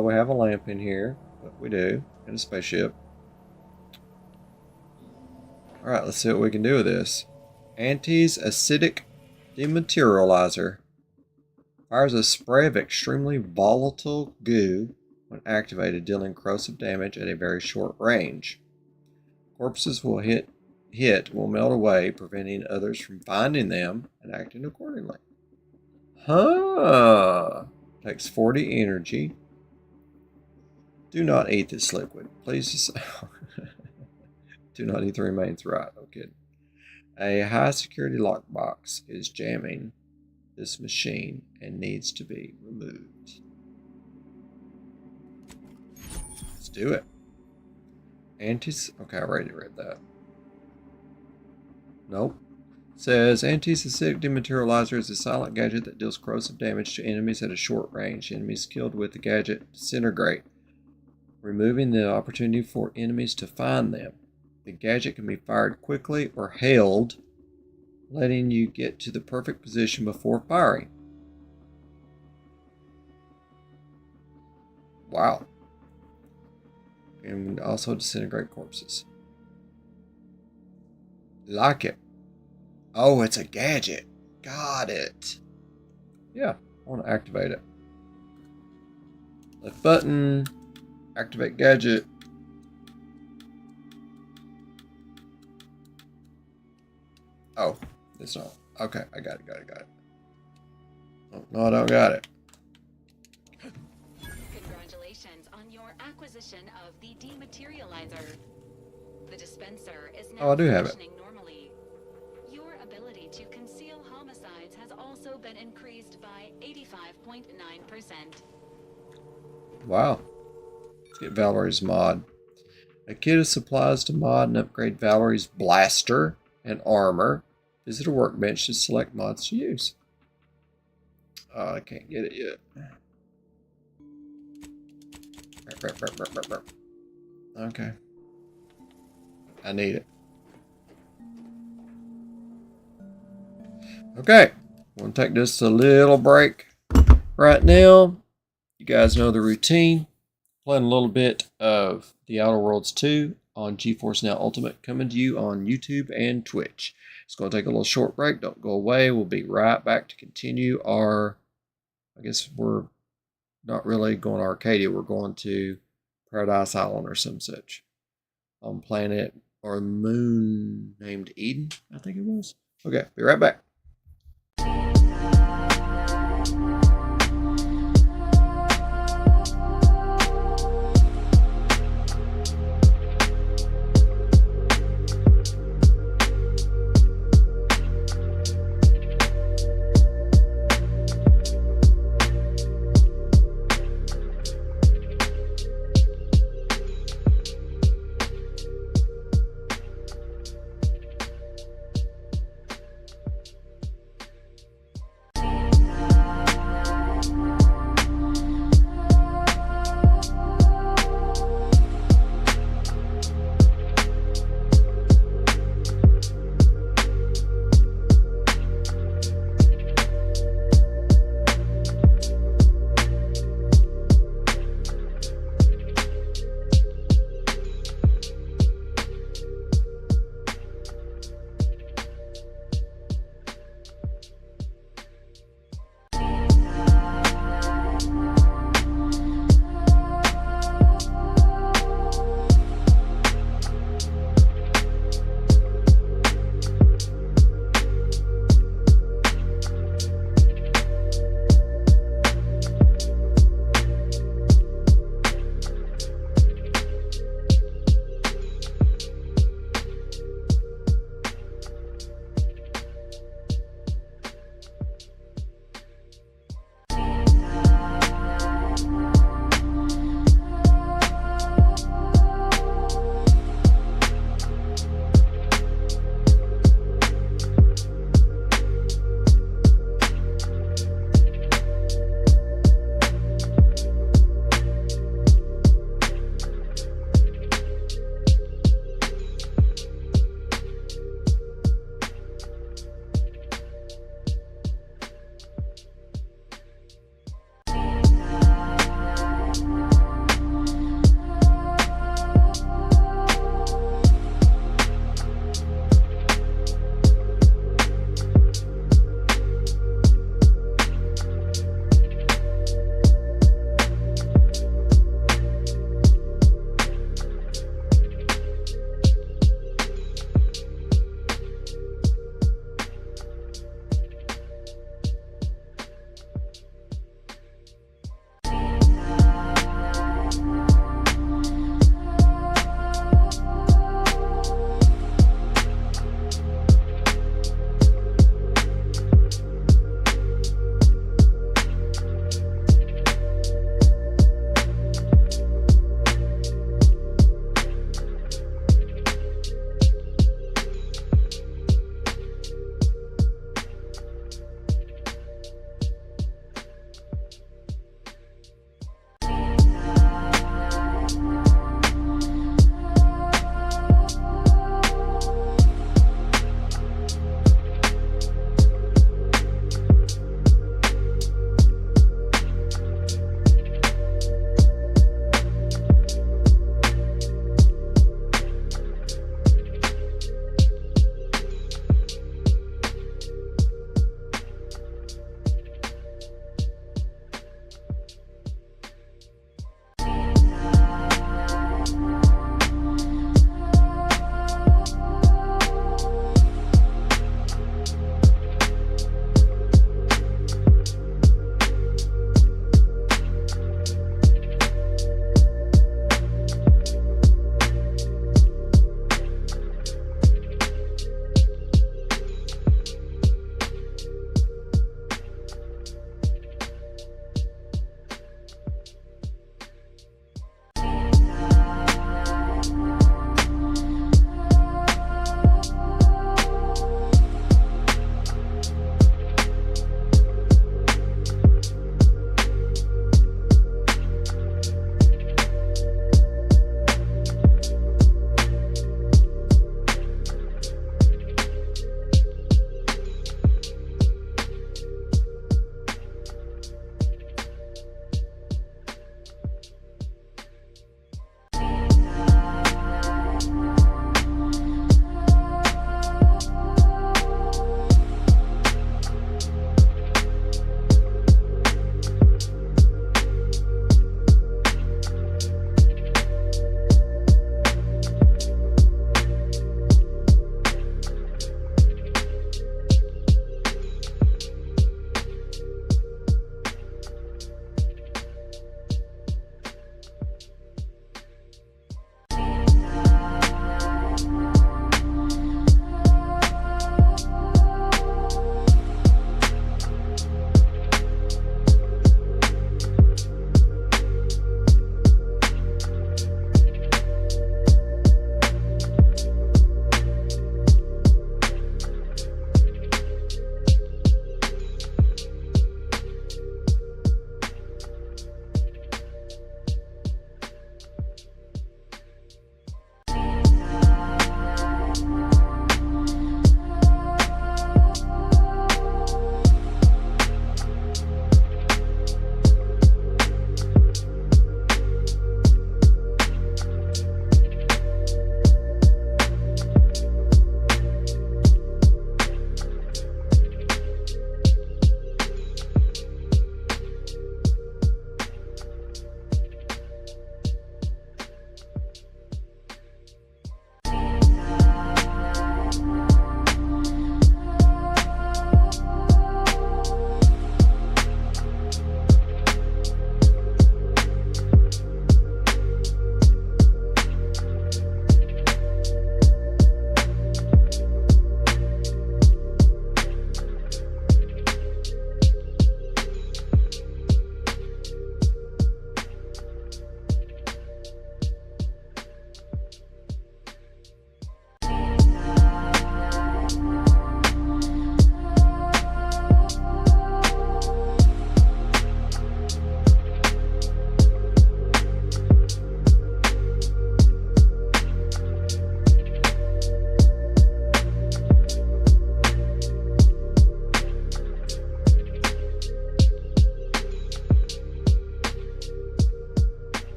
we have a lamp in here, but we do. And a spaceship. Alright, let's see what we can do with this. Anti-acidic dematerializer. Fires a spray of extremely volatile goo when activated, dealing corrosive damage at a very short range. Corpses will will melt away, preventing others from finding them and acting accordingly. Huh. Takes 40 energy. Do not eat this liquid. Please just... Do not eat the remains. Right, no kidding. A high security lockbox is jamming this machine and needs to be removed. Let's do it. Okay, I already read that. Nope. Says anti-acidic dematerializer is a silent gadget that deals corrosive damage to enemies at a short range. Enemies killed with the gadget disintegrate, removing the opportunity for enemies to find them. The gadget can be fired quickly or held, letting you get to the perfect position before firing. Wow. And also disintegrate corpses. Like it. Oh, it's a gadget. Got it. Yeah, I want to activate it. Left button. Activate gadget. Oh, it's not. Okay, I got it. Oh, no, I don't got it. Congratulations on your acquisition of the dematerializer. The dispenser is Oh, now I do have it. functioning normally. Your ability to conceal homicides has also been increased by 85.9%. Wow. Let's get Valerie's mod. A kit of supplies to mod and upgrade Valerie's blaster and armor. Visit a workbench to select mods to use. Oh, I can't get it yet. Okay. I need it. Okay. I'm going to take just a little break right now. You guys know the routine. Playing a little bit of The Outer Worlds 2 on Geforce Now Ultimate, coming to you on YouTube and Twitch. It's going to take a little short break. Don't go away. We'll be right back to continue our... I guess we're not really going to Arcadia. We're going to Paradise Island or some such. On planet or moon named Eden, I think it was. Okay, be right back.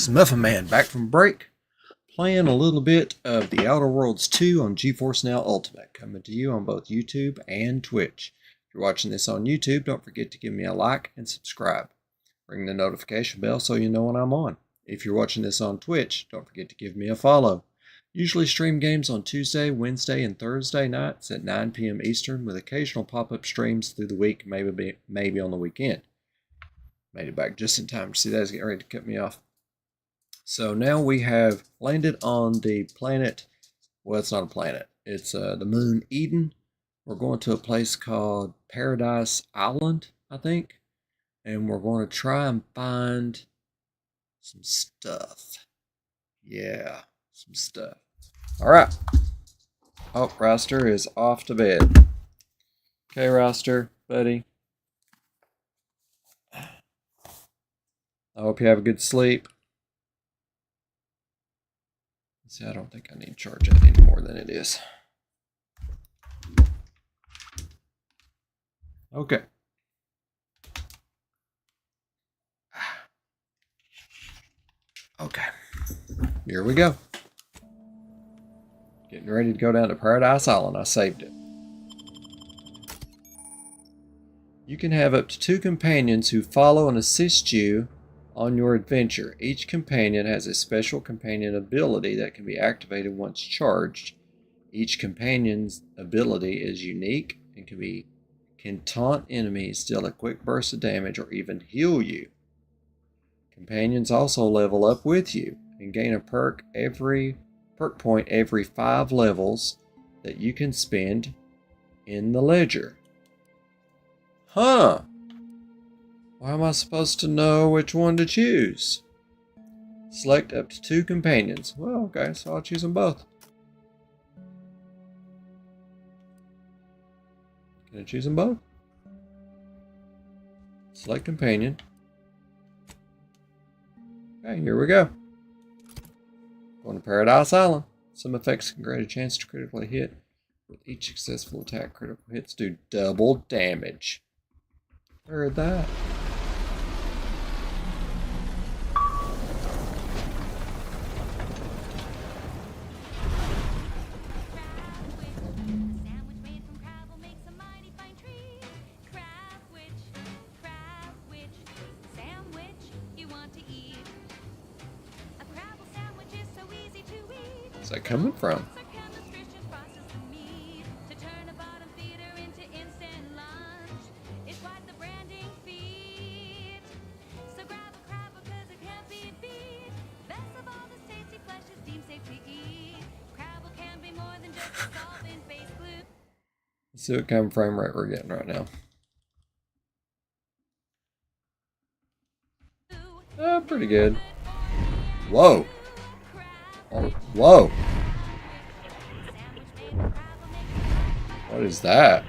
this is Muffin Man back from break, playing a little bit of The Outer Worlds 2 on Geforce Now Ultimate, coming to you on both YouTube and Twitch. If you're watching this on YouTube, don't forget to give me a like and subscribe. Ring the notification bell so you know when I'm on. If you're watching this on Twitch, don't forget to give me a follow. Usually stream games on Tuesday, Wednesday, and Thursday nights at 9 p.m. Eastern with occasional pop-up streams through the week, maybe on the weekend. Made it back just in time to see that. It's getting ready to cut me off. So now we have landed on the planet. Well, it's not a planet. It's the moon Eden. We're going to a place called Paradise Island, I think. And we're going to try and find some stuff. Yeah, some stuff. All right. Oh, Roster is off to bed. Okay, Roster, buddy. I hope you have a good sleep. See, I don't think I need to charge that any more than it is. Okay. Okay. Here we go. Getting ready to go down to Paradise Island. I saved it. You can have up to 2 companions who follow and assist you on your adventure. Each companion has a special companion ability that can be activated once charged. Each companion's ability is unique and can taunt enemies, deal a quick burst of damage, or even heal you. Companions also level up with you and gain a perk point every 5 levels that you can spend in the ledger. Huh. Why am I supposed to know which one to choose? Select up to 2 companions. Well, okay, so I'll choose them both. Can I choose them both? Select companion. Okay, here we go. Going to Paradise Island. Some effects can grant a chance to critically hit. With each successful attack, critical hits do double damage. Heard that. Where's that coming from? Let's see what kind of frame rate we're getting right now. Pretty good. Whoa. Oh, whoa. What is that?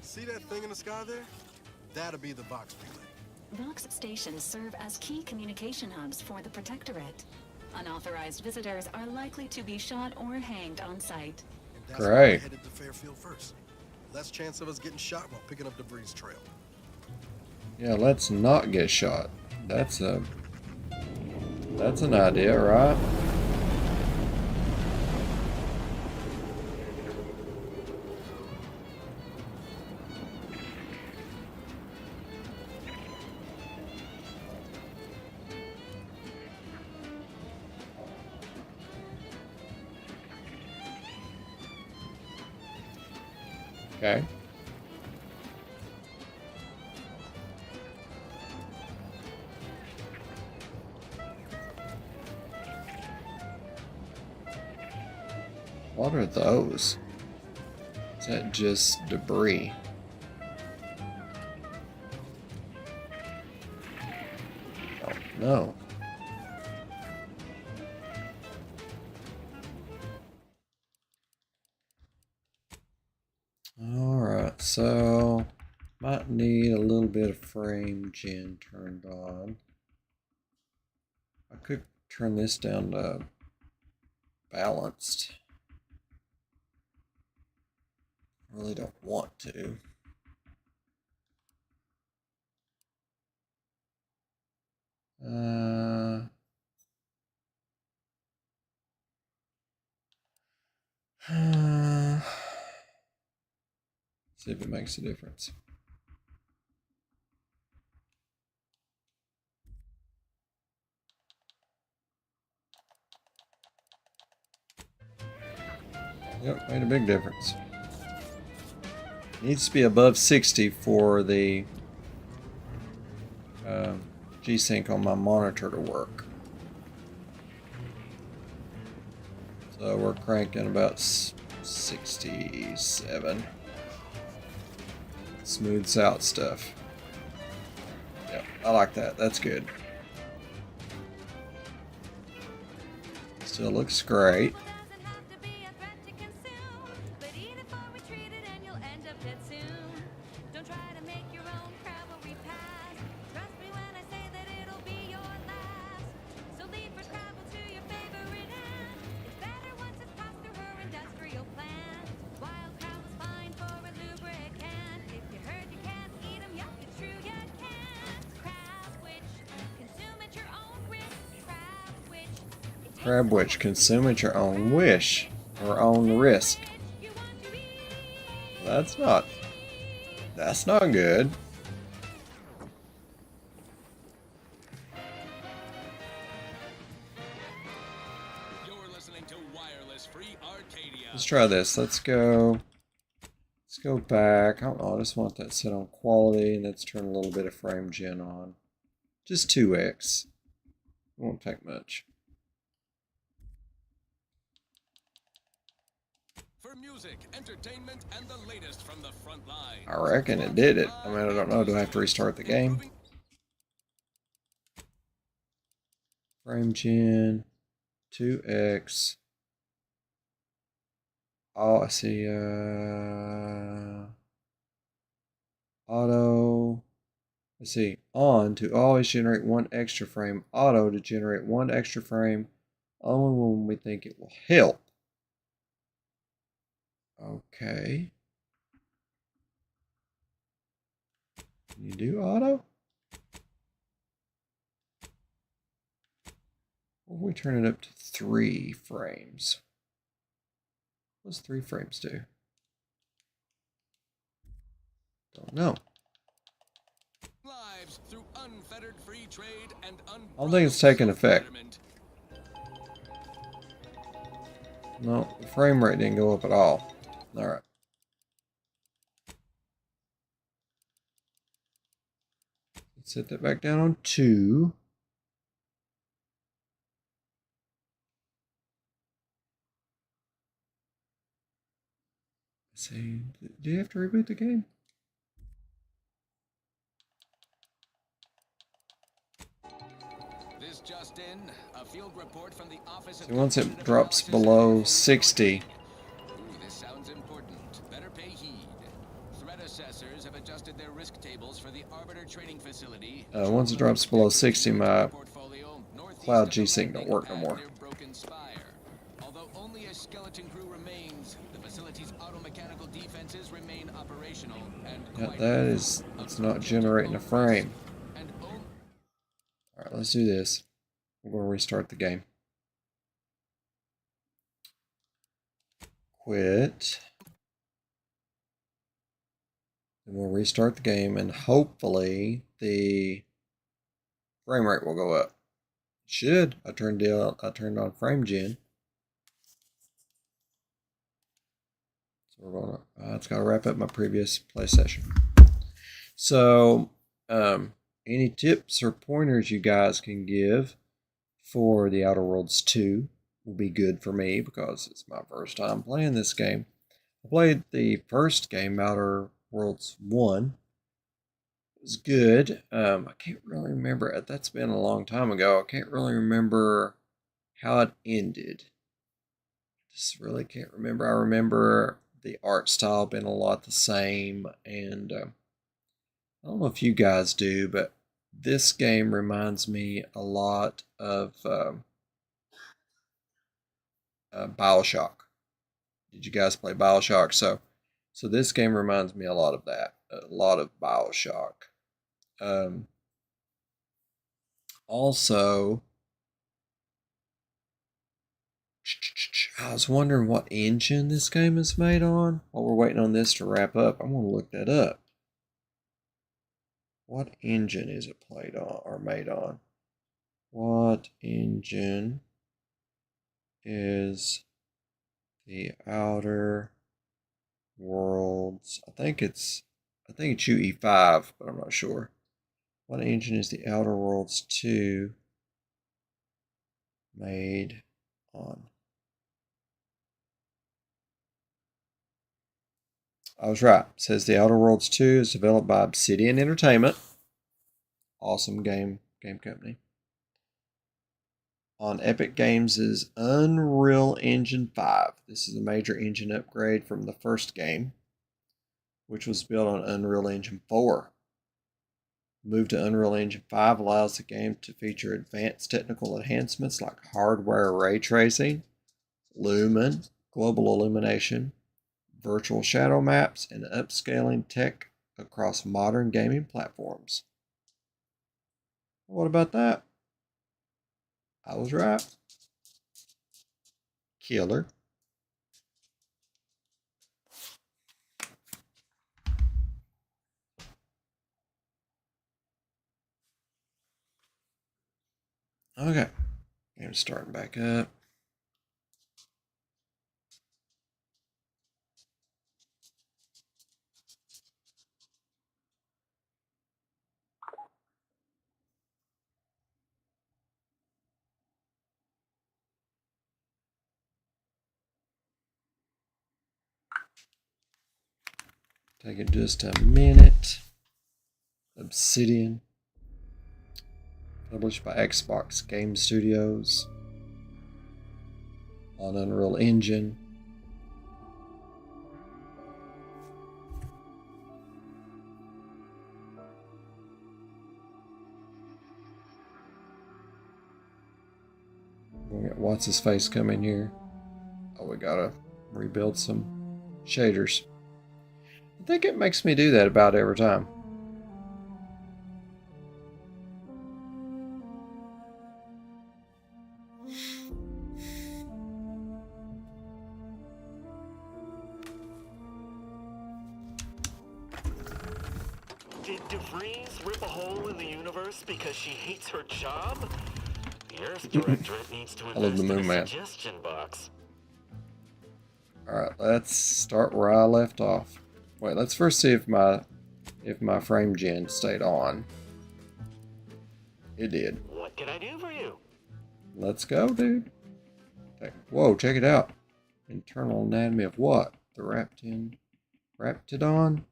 See that thing in the sky there? That'll be the Vox relay. Vox stations serve as key communication hubs for the Protectorate. Unauthorized visitors are likely to be shot or hanged on sight. And that's Great. why I headed to Fairfield first. Less chance of us getting shot while picking up debris trail. Yeah, let's not get shot. That's an idea, right? Okay. What are those? Is that just debris? Oh, no. Alright, so might need a little bit of frame gen turned on. I could turn this down to balanced. I really don't want to. See if it makes a difference. Yep, made a big difference. Needs to be above 60 for the G-Sync on my monitor to work. So we're cranking about 67. Smooths out stuff. Yep, I like that. That's good. Still looks great. Crab witch, consume at your own wish or own risk. That's not good. You're listening to wireless free Arcadia. Let's try this. Let's go back. I don't know, I just want that set on quality, and let's turn a little bit of frame gen on. Just 2x. It won't take much. For music, entertainment, and the latest from the front line. I reckon it did it. I mean, I don't know. Do I have to restart the game? Frame gen, 2x. Oh, I see. Auto. Let's see. On to always generate one extra frame. Auto to generate one extra frame only when we think it will help. Okay. Can you do auto? Or we turn it up to 3 frames? What's 3 frames do? Don't know. Lives through unfettered free trade and I don't think it's taking effect. No, the frame rate didn't go up at all. Alright. Let's set that back down on 2. Let's see, do you have to reboot the game? This just in, a field report from the office of once it drops below 60. Ooh, this sounds important. Better pay heed. Threat assessors have adjusted their risk tables for the Arbiter training facility. Once it drops below 60, my cloud G-Sync don't work no more. Although only a skeleton crew remains, the facility's auto-mechanical defenses remain operational and it's not generating a frame. Alright, let's do this. We're going to restart the game. Quit. Then we'll restart the game, and hopefully the frame rate will go up. It should. I turned on frame gen. So we're gonna. It's got to wrap up my previous play session. So, any tips or pointers you guys can give for the Outer Worlds 2 will be good for me because it's my first time playing this game. I played the first game, Outer Worlds 1. It was good. I can't really remember. That's been a long time ago. I can't really remember how it ended. Just really can't remember. I remember the art style being a lot the same, and I don't know if you guys do, but this game reminds me a lot of BioShock. Did you guys play BioShock? So this game reminds me a lot of that, a lot of BioShock. Also, I was wondering what engine this game is made on. While we're waiting on this to wrap up, I'm going to look that up. What engine is it played on or made on? What engine is the Outer Worlds? I think it's UE5, but I'm not sure. What engine is the Outer Worlds 2 made on? I was right. It says the Outer Worlds 2 is developed by Obsidian Entertainment. Awesome game company. On Epic Games' Unreal Engine 5. This is a major engine upgrade from the first game, which was built on Unreal Engine 4. Move to Unreal Engine 5 allows the game to feature advanced technical enhancements like hardware ray tracing, lumen, global illumination, virtual shadow maps, and upscaling tech across modern gaming platforms. What about that? I was right. Killer. Okay. Game's starting back up. Take it just a minute. Obsidian. Published by Xbox Game Studios. On Unreal Engine. We got what's his face coming here. Oh, we gotta rebuild some shaders. I think it makes me do that about every time. Did DeVries rip a hole in the universe because she hates her job? The Earth Directorate needs to invest in a suggestion box. Alright, let's start where I left off. Wait, let's first see if my frame gen stayed on. It did. What can I do for you? Let's go, dude. Whoa, check it out. Internal anatomy of what? The Raptidon?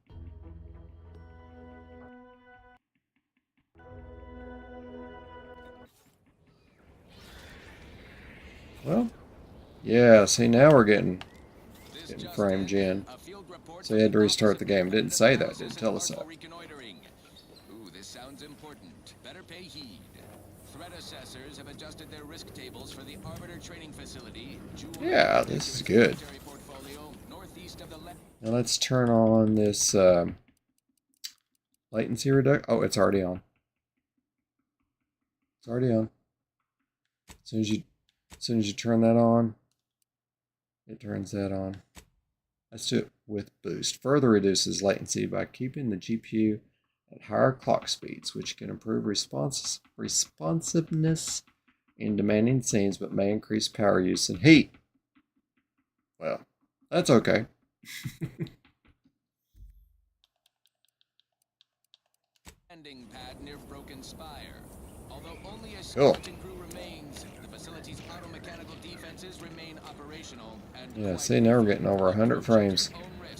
Well, yeah, see, now we're getting frame gen. So you had to restart the game. It didn't say that. It didn't tell us that. Ooh, this sounds important. Better pay heed. Threat assessors have adjusted their risk tables for the Arbiter Training Facility. Yeah, this is good. Now let's turn on this latency reduction. Oh, it's already on. It's already on. As soon as you turn that on, it turns that on. Let's do it with boost. Further reduces latency by keeping the GPU at higher clock speeds, which can improve responsiveness in demanding scenes, but may increase power use and heat. Well, that's okay. Landing pad near Broken Spire. Although only a Cool. skeleton crew remains, the facility's auto-mechanical defenses remain operational. And Yeah, see, now we're getting over 100 frames.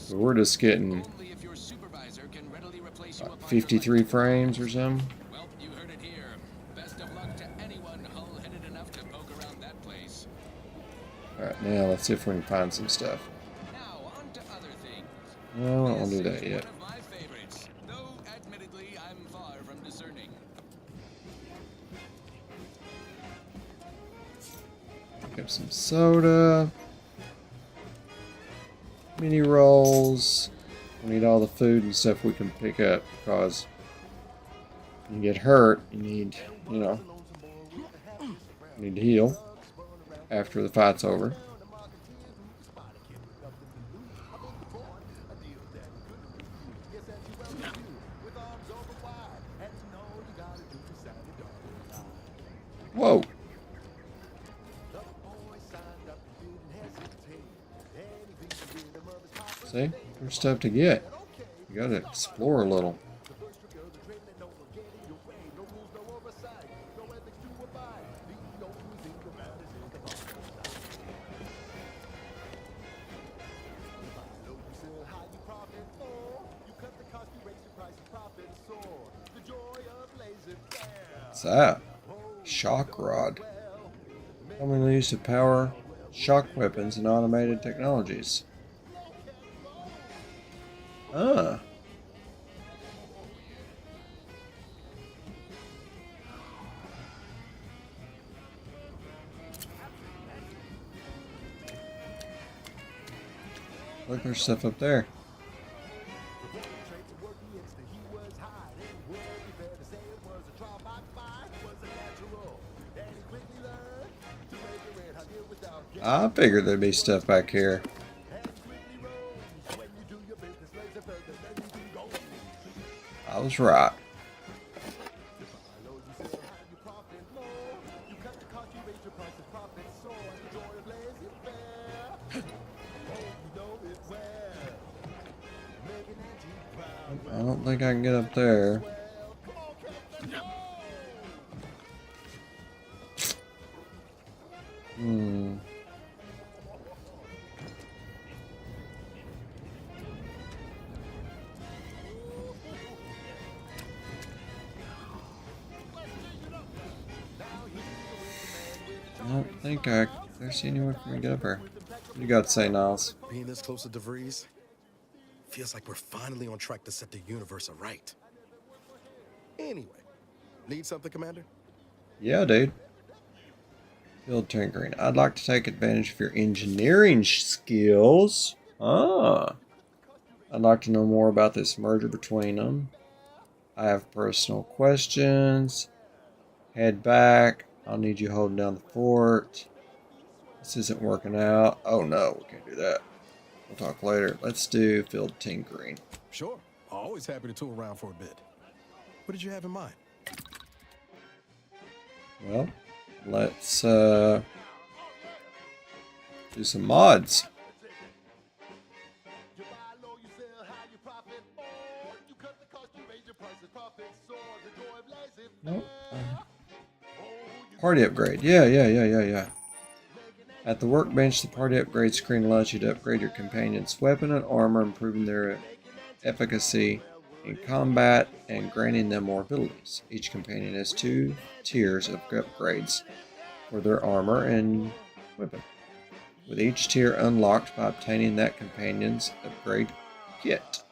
But we're just getting 53 frames or something. Well, you heard it here. Best of luck to anyone hull-headed enough to poke around that place. Alright, now let's see if we can find some stuff. Now, on to other things. No, I don't want to do that yet. One of my favorites, though admittedly I'm far from discerning. Pick up some soda. Mini rolls. We need all the food and stuff we can pick up because when you get hurt, you need, you know, Need to heal after the fight's over. Whoa. See? There's stuff to get. You gotta explore a little. What's that? Shock rod. Commonly used to power shock weapons and automated technologies. Ah. Look, there's stuff up there. I figured there'd be stuff back here. I was right. I don't think I can get up there. I don't think there's anywhere for me to get up here. What you got to say, Niles? Being this close to DeVries feels like we're finally on track to set the universe aright. Anyway, need something, Commander? Yeah, dude. Field tinkering. I'd like to take advantage of your engineering skills. Ah. I'd like to know more about this merger between them. I have personal questions. Head back. I'll need you holding down the fort. This isn't working out. Oh no, we can't do that. We'll talk later. Let's do field tinkering. Sure. Always happy to tool around for a bit. What did you have in mind? Well, let's do some mods. Nope. Party upgrade. Yeah. At the workbench, the party upgrade screen allows you to upgrade your companion's weapon and armor, improving their efficacy in combat and granting them more abilities. Each companion has 2 tiers of upgrades for their armor and weapon, with each tier unlocked by obtaining that companion's upgrade kit,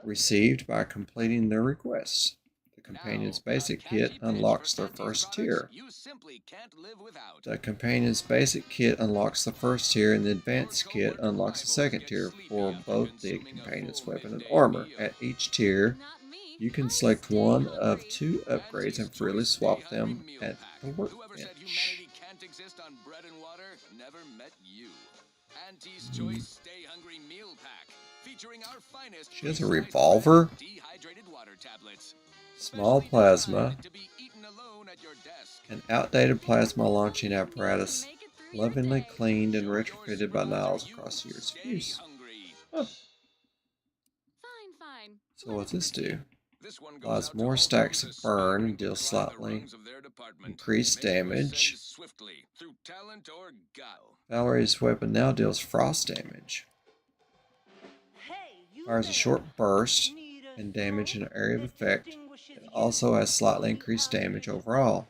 received by completing their requests. The companion's basic kit unlocks their first tier. The companion's basic kit unlocks the first tier, and the advanced kit unlocks the second tier for both the companion's weapon and armor. At each tier, you can select one of 2 upgrades and freely swap them at the workbench. She has a revolver, small plasma, an outdated plasma launching apparatus, lovingly cleaned and retrofitted by Niles across years of use. Huh. So what's this do? Allows more stacks of burn and deals slightly increased damage. Valerie's weapon now deals frost damage. Fires a short burst and damage in an area of effect. It also has slightly increased damage overall.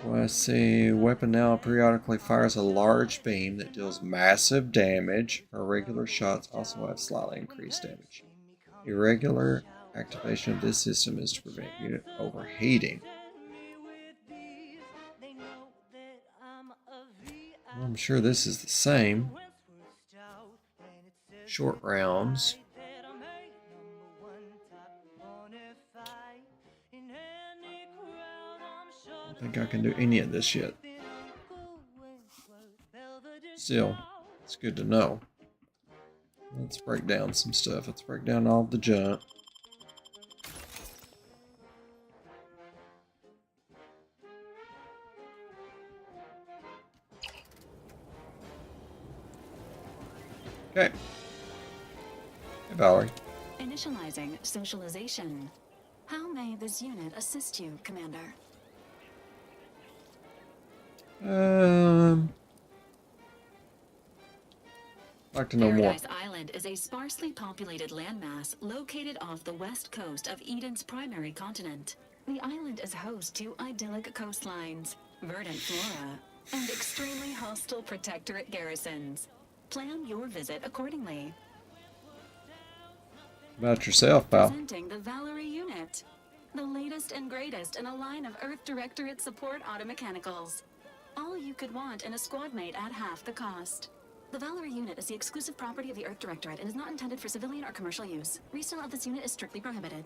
Well, let's see. Weapon now periodically fires a large beam that deals massive damage. Her regular shots also have slightly increased damage. Irregular activation of this system is to prevent unit overheating. Well, I'm sure this is the same. Short rounds. think I can do any of this yet. Still, it's good to know. Let's break down some stuff. Let's break down all the junk. Okay. Hey, Valerie. Initializing socialization. How may this unit assist you, Commander? I'd like to know more. Paradise Island is a sparsely populated landmass located off the west coast of Eden's primary continent. The island is host to idyllic coastlines, verdant flora, and extremely hostile protectorate garrisons. Plan your visit accordingly. About yourself, pal. Presenting the Valerie unit, the latest and greatest in a line of Earth Directorate support automechanicals. All you could want in a squad mate at half the cost. The Valerie unit is the exclusive property of the Earth Directorate and is not intended for civilian or commercial use. Resale of this unit is strictly prohibited.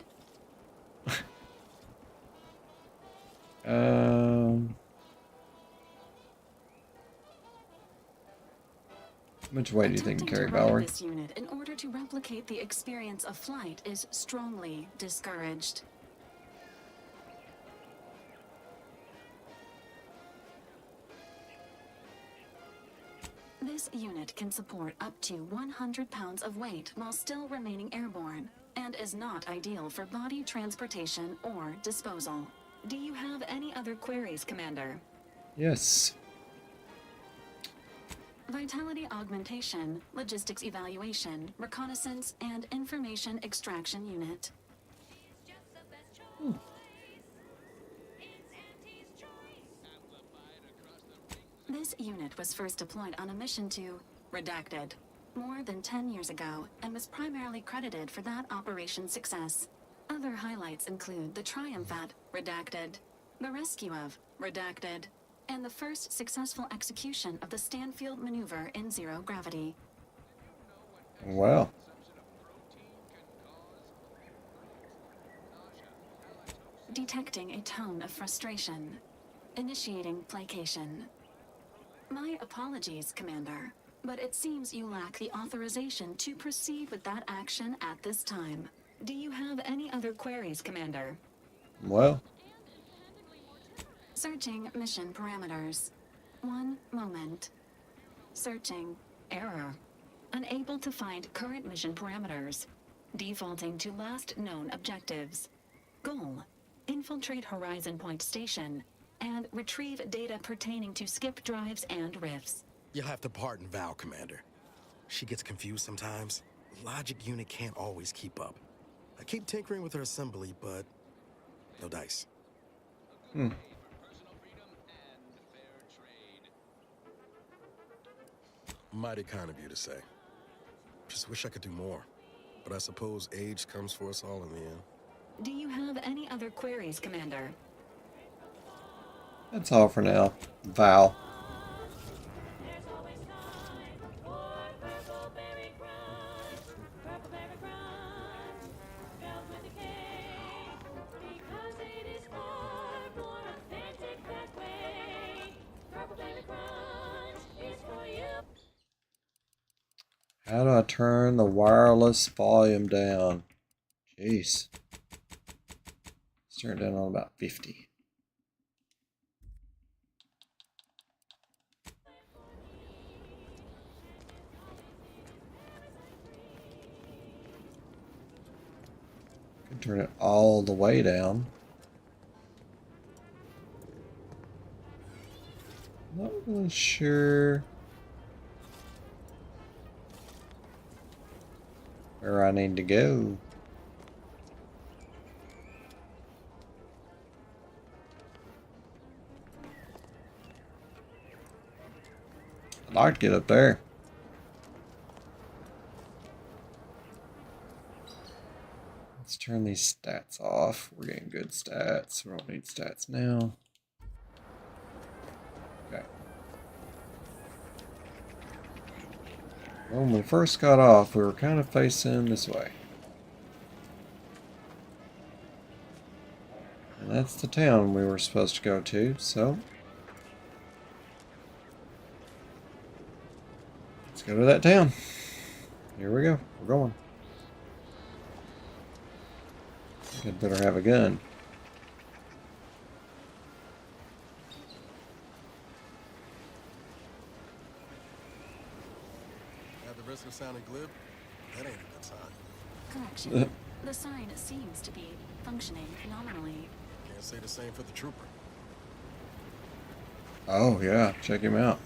How much weight do you think you carry, Valerie? This unit, in order to replicate the experience of flight, is strongly discouraged. This unit can support up to 100 pounds of weight while still remaining airborne, and is not ideal for body transportation or disposal. Do you have any other queries, Commander? Yes. Vitality augmentation, logistics evaluation, reconnaissance, and information extraction unit. This unit was first deployed on a mission to Redacted more than 10 years ago and was primarily credited for that operation's success. Other highlights include the triumph at Redacted, the rescue of Redacted, and the first successful execution of the Stanfield maneuver in zero gravity. Wow. Detecting a tone of frustration. Initiating placation. My apologies, Commander, but it seems you lack the authorization to proceed with that action at this time. Do you have any other queries, Commander? Well. Searching mission parameters. One moment. Searching. Error. Unable to find current mission parameters. Defaulting to last known objectives. Goal. Infiltrate Horizon Point Station and retrieve data pertaining to skip drives and rifts. You'll have to pardon Val, Commander. She gets confused sometimes. Logic unit can't always keep up. I keep tinkering with her assembly, but no dice. Mighty kind of you to say. Just wish I could do more. But I suppose age comes for us all in the end. Do you have any other queries, Commander? That's all for now, Val. How do I turn the wireless volume down? Jeez. Let's turn it down on about 50. Could turn it all the way down. Not really sure where I need to go. I'd like to get up there. Let's turn these stats off. We're getting good stats. We don't need stats now. Okay. When we first got off, we were kind of facing this way. And That's the town we were supposed to go to, so let's go to that town. Here we go. We're going. I think I'd better have a gun. At the risk of sounding glib, that ain't a good sign. Correction. The sign seems to be functioning phenomenally. Can't say the same for the trooper. Oh, yeah. Check him out.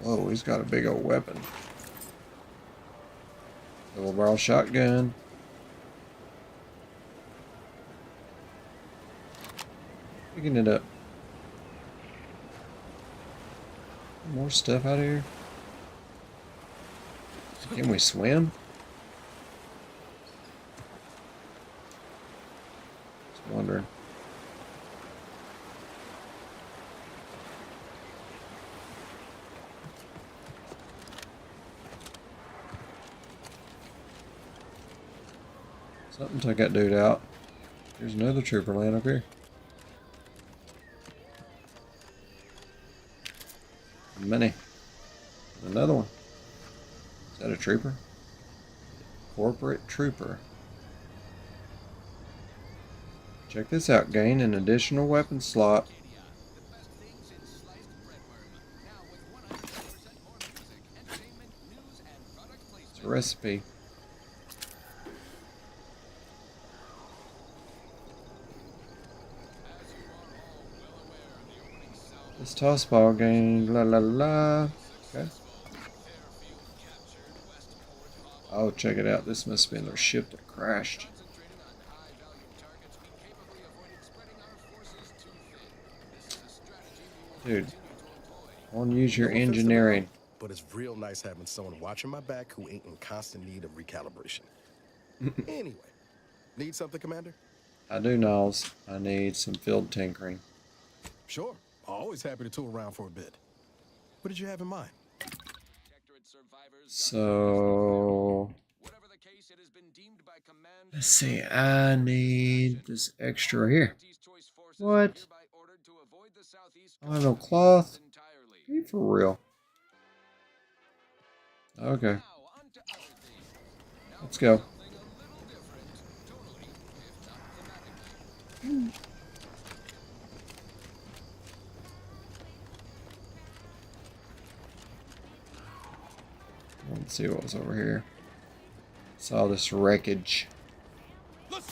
Whoa, he's got a big old weapon. Double barrel shotgun. Picking it up. More stuff out of here. Can we swim? Just wondering. Something took that dude out. There's another trooper laying up here. Mini. Another one. Is that a trooper? Corporate trooper. Check this out. Gain an additional weapon slot. It's a recipe. This toss ball game, la la la. Okay. Oh, check it out. This must have been their ship that crashed. Dude, I want to use your engineering. But it's real nice having someone watching my back who ain't in constant need of recalibration. Anyway, need something, Commander? I do, Niles. I need some field tinkering. Sure. Always happy to tool around for a bit. What did you have in mind? So, let's see. I need this extra here. What? I have no cloth. Are you for real? Okay. Let's go. Let's see what was over here. Saw this wreckage.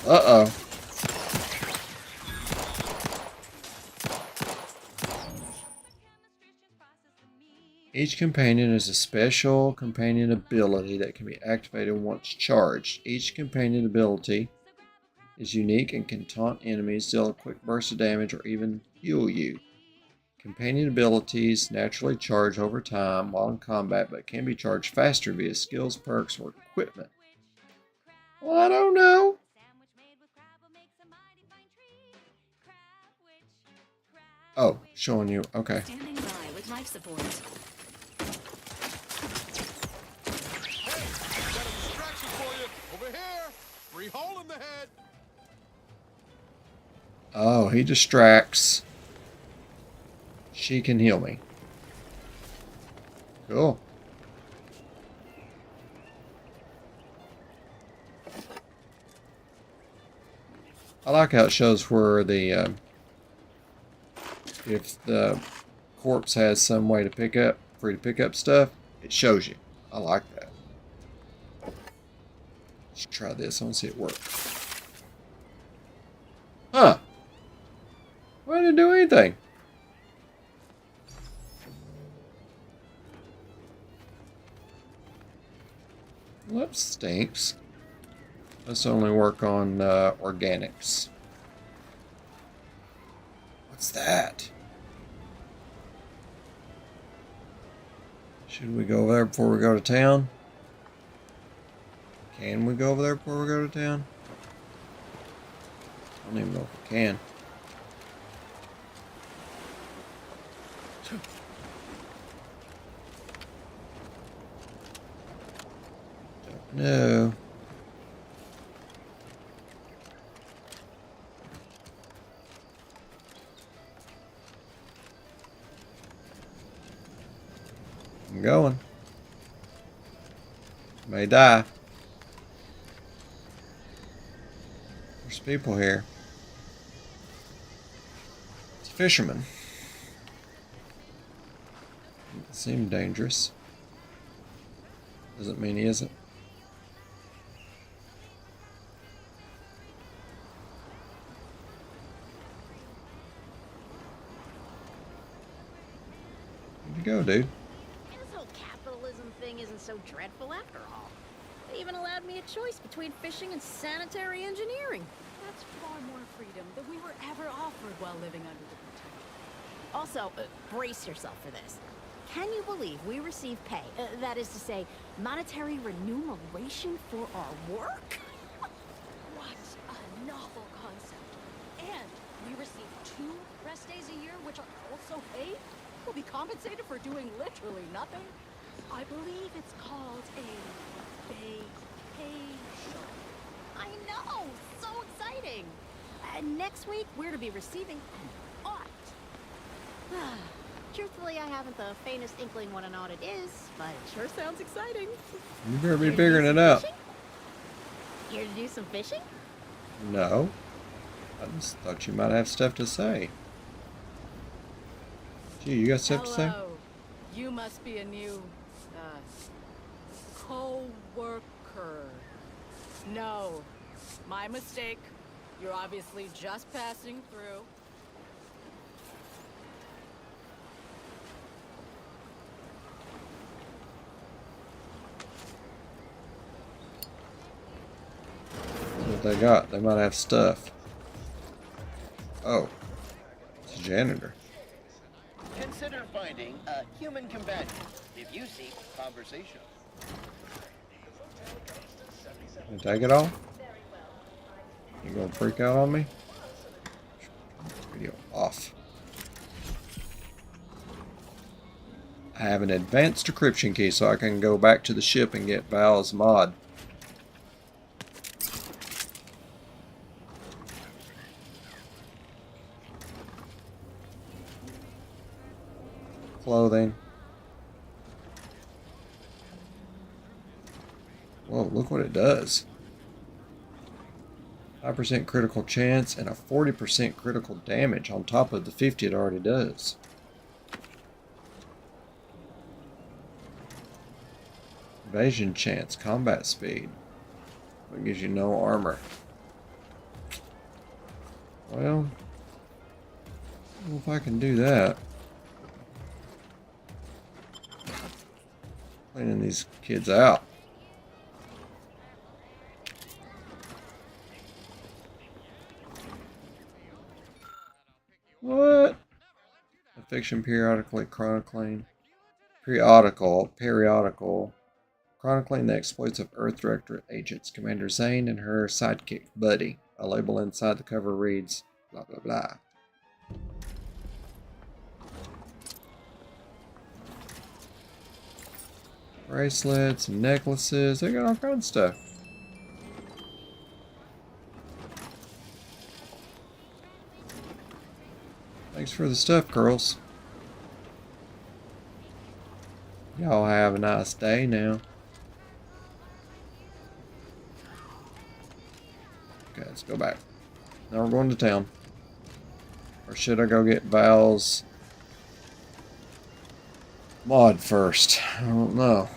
Uh-oh. Each companion is a special companion ability that can be activated once charged. Each companion ability is unique and can taunt enemies, deal a quick burst of damage, or even heal you. Companion abilities naturally charge over time while in combat, but can be charged faster via skills, perks, or equipment. Well, I don't know. Oh, showing you. Okay. Standing by with life support. Hey, got a distraction for you. Over here. Free hole in the head. Oh, he distracts. She can heal me. Cool. I like how it shows where the if the corpse has some way to pick up, free to pick up stuff, it shows you. I like that. Let's try this. I want to see it work. Huh. Why didn't it do anything? Well, that stinks. Let's only work on organics. What's that? Should we go over there before we go to town? Can we go over there before we go to town? I don't even know if we can. Don't know. I'm going. May die. There's people here. It's a fisherman. Doesn't seem dangerous. Doesn't mean he isn't. Where'd you go, dude? This whole capitalism thing isn't so dreadful after all. They even allowed me a choice between fishing and sanitary engineering. That's far more freedom than we were ever offered while living under the protection. Also, brace yourself for this. Can you believe we receive pay, that is to say, monetary remuneration for our work? What a novel concept. And we receive 2 rest days a year, which are also paid. We'll be compensated for doing literally nothing. I believe it's called a vacation. I know! So exciting! Next week, we're to be receiving an audit. Truthfully, I haven't the faintest inkling what an audit is, but it sure sounds exciting. You better be figuring it out. Here to do some fishing? No. I just thought you might have stuff to say. Gee, you got stuff to say? Hello. You must be a new, co-worker. No. My mistake. You're obviously just passing through. What they got? They might have stuff. Oh. It's a janitor. Consider finding a human companion if you seek conversation. You take it all? You gonna freak out on me? Video off. I have an advanced decryption key so I can go back to the ship and get Val's mod. Clothing. Whoa, look what it does. 5% critical chance and a 40% critical damage on top of the 50 it already does. Evasion chance, combat speed. It gives you no armor. Well, I don't know if I can do that. Cleaning these kids out. What? A fiction periodically chronicling. Periodical. Chronicling the exploits of Earth Directorate agents. Commander Zane and her sidekick, Buddy. A label inside the cover reads, blah, blah, blah. Bracelets, necklaces, they got all kinds of stuff. Thanks for the stuff, girls. Y'all have a nice day now. Okay, let's go back. Now we're going to town. Or should I go get Val's mod first? I don't know.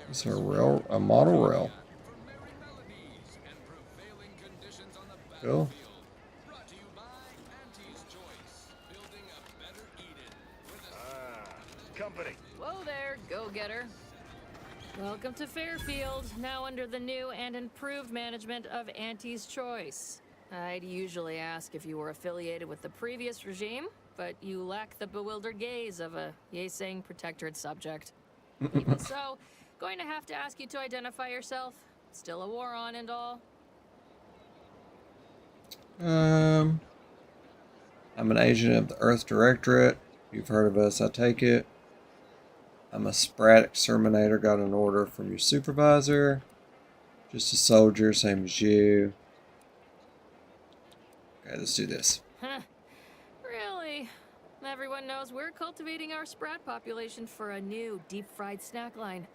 It's a model rail. Cool. Company. Whoa there, go-getter. Welcome to Fairfield, now under the new and improved management of Auntie's Choice. I'd usually ask if you were affiliated with the previous regime, but you lack the bewildered gaze of a yay-saying protectorate subject. Even so, going to have to ask you to identify yourself. Still a war on and all. I'm an agent of the Earth Directorate. You've heard of us, I take it. I'm a Sprat exterminator. Got an order from your supervisor. Just a soldier, same as you. Okay, let's do this. Huh. Really? Everyone knows we're cultivating our sprat population for a new deep-fried snack line.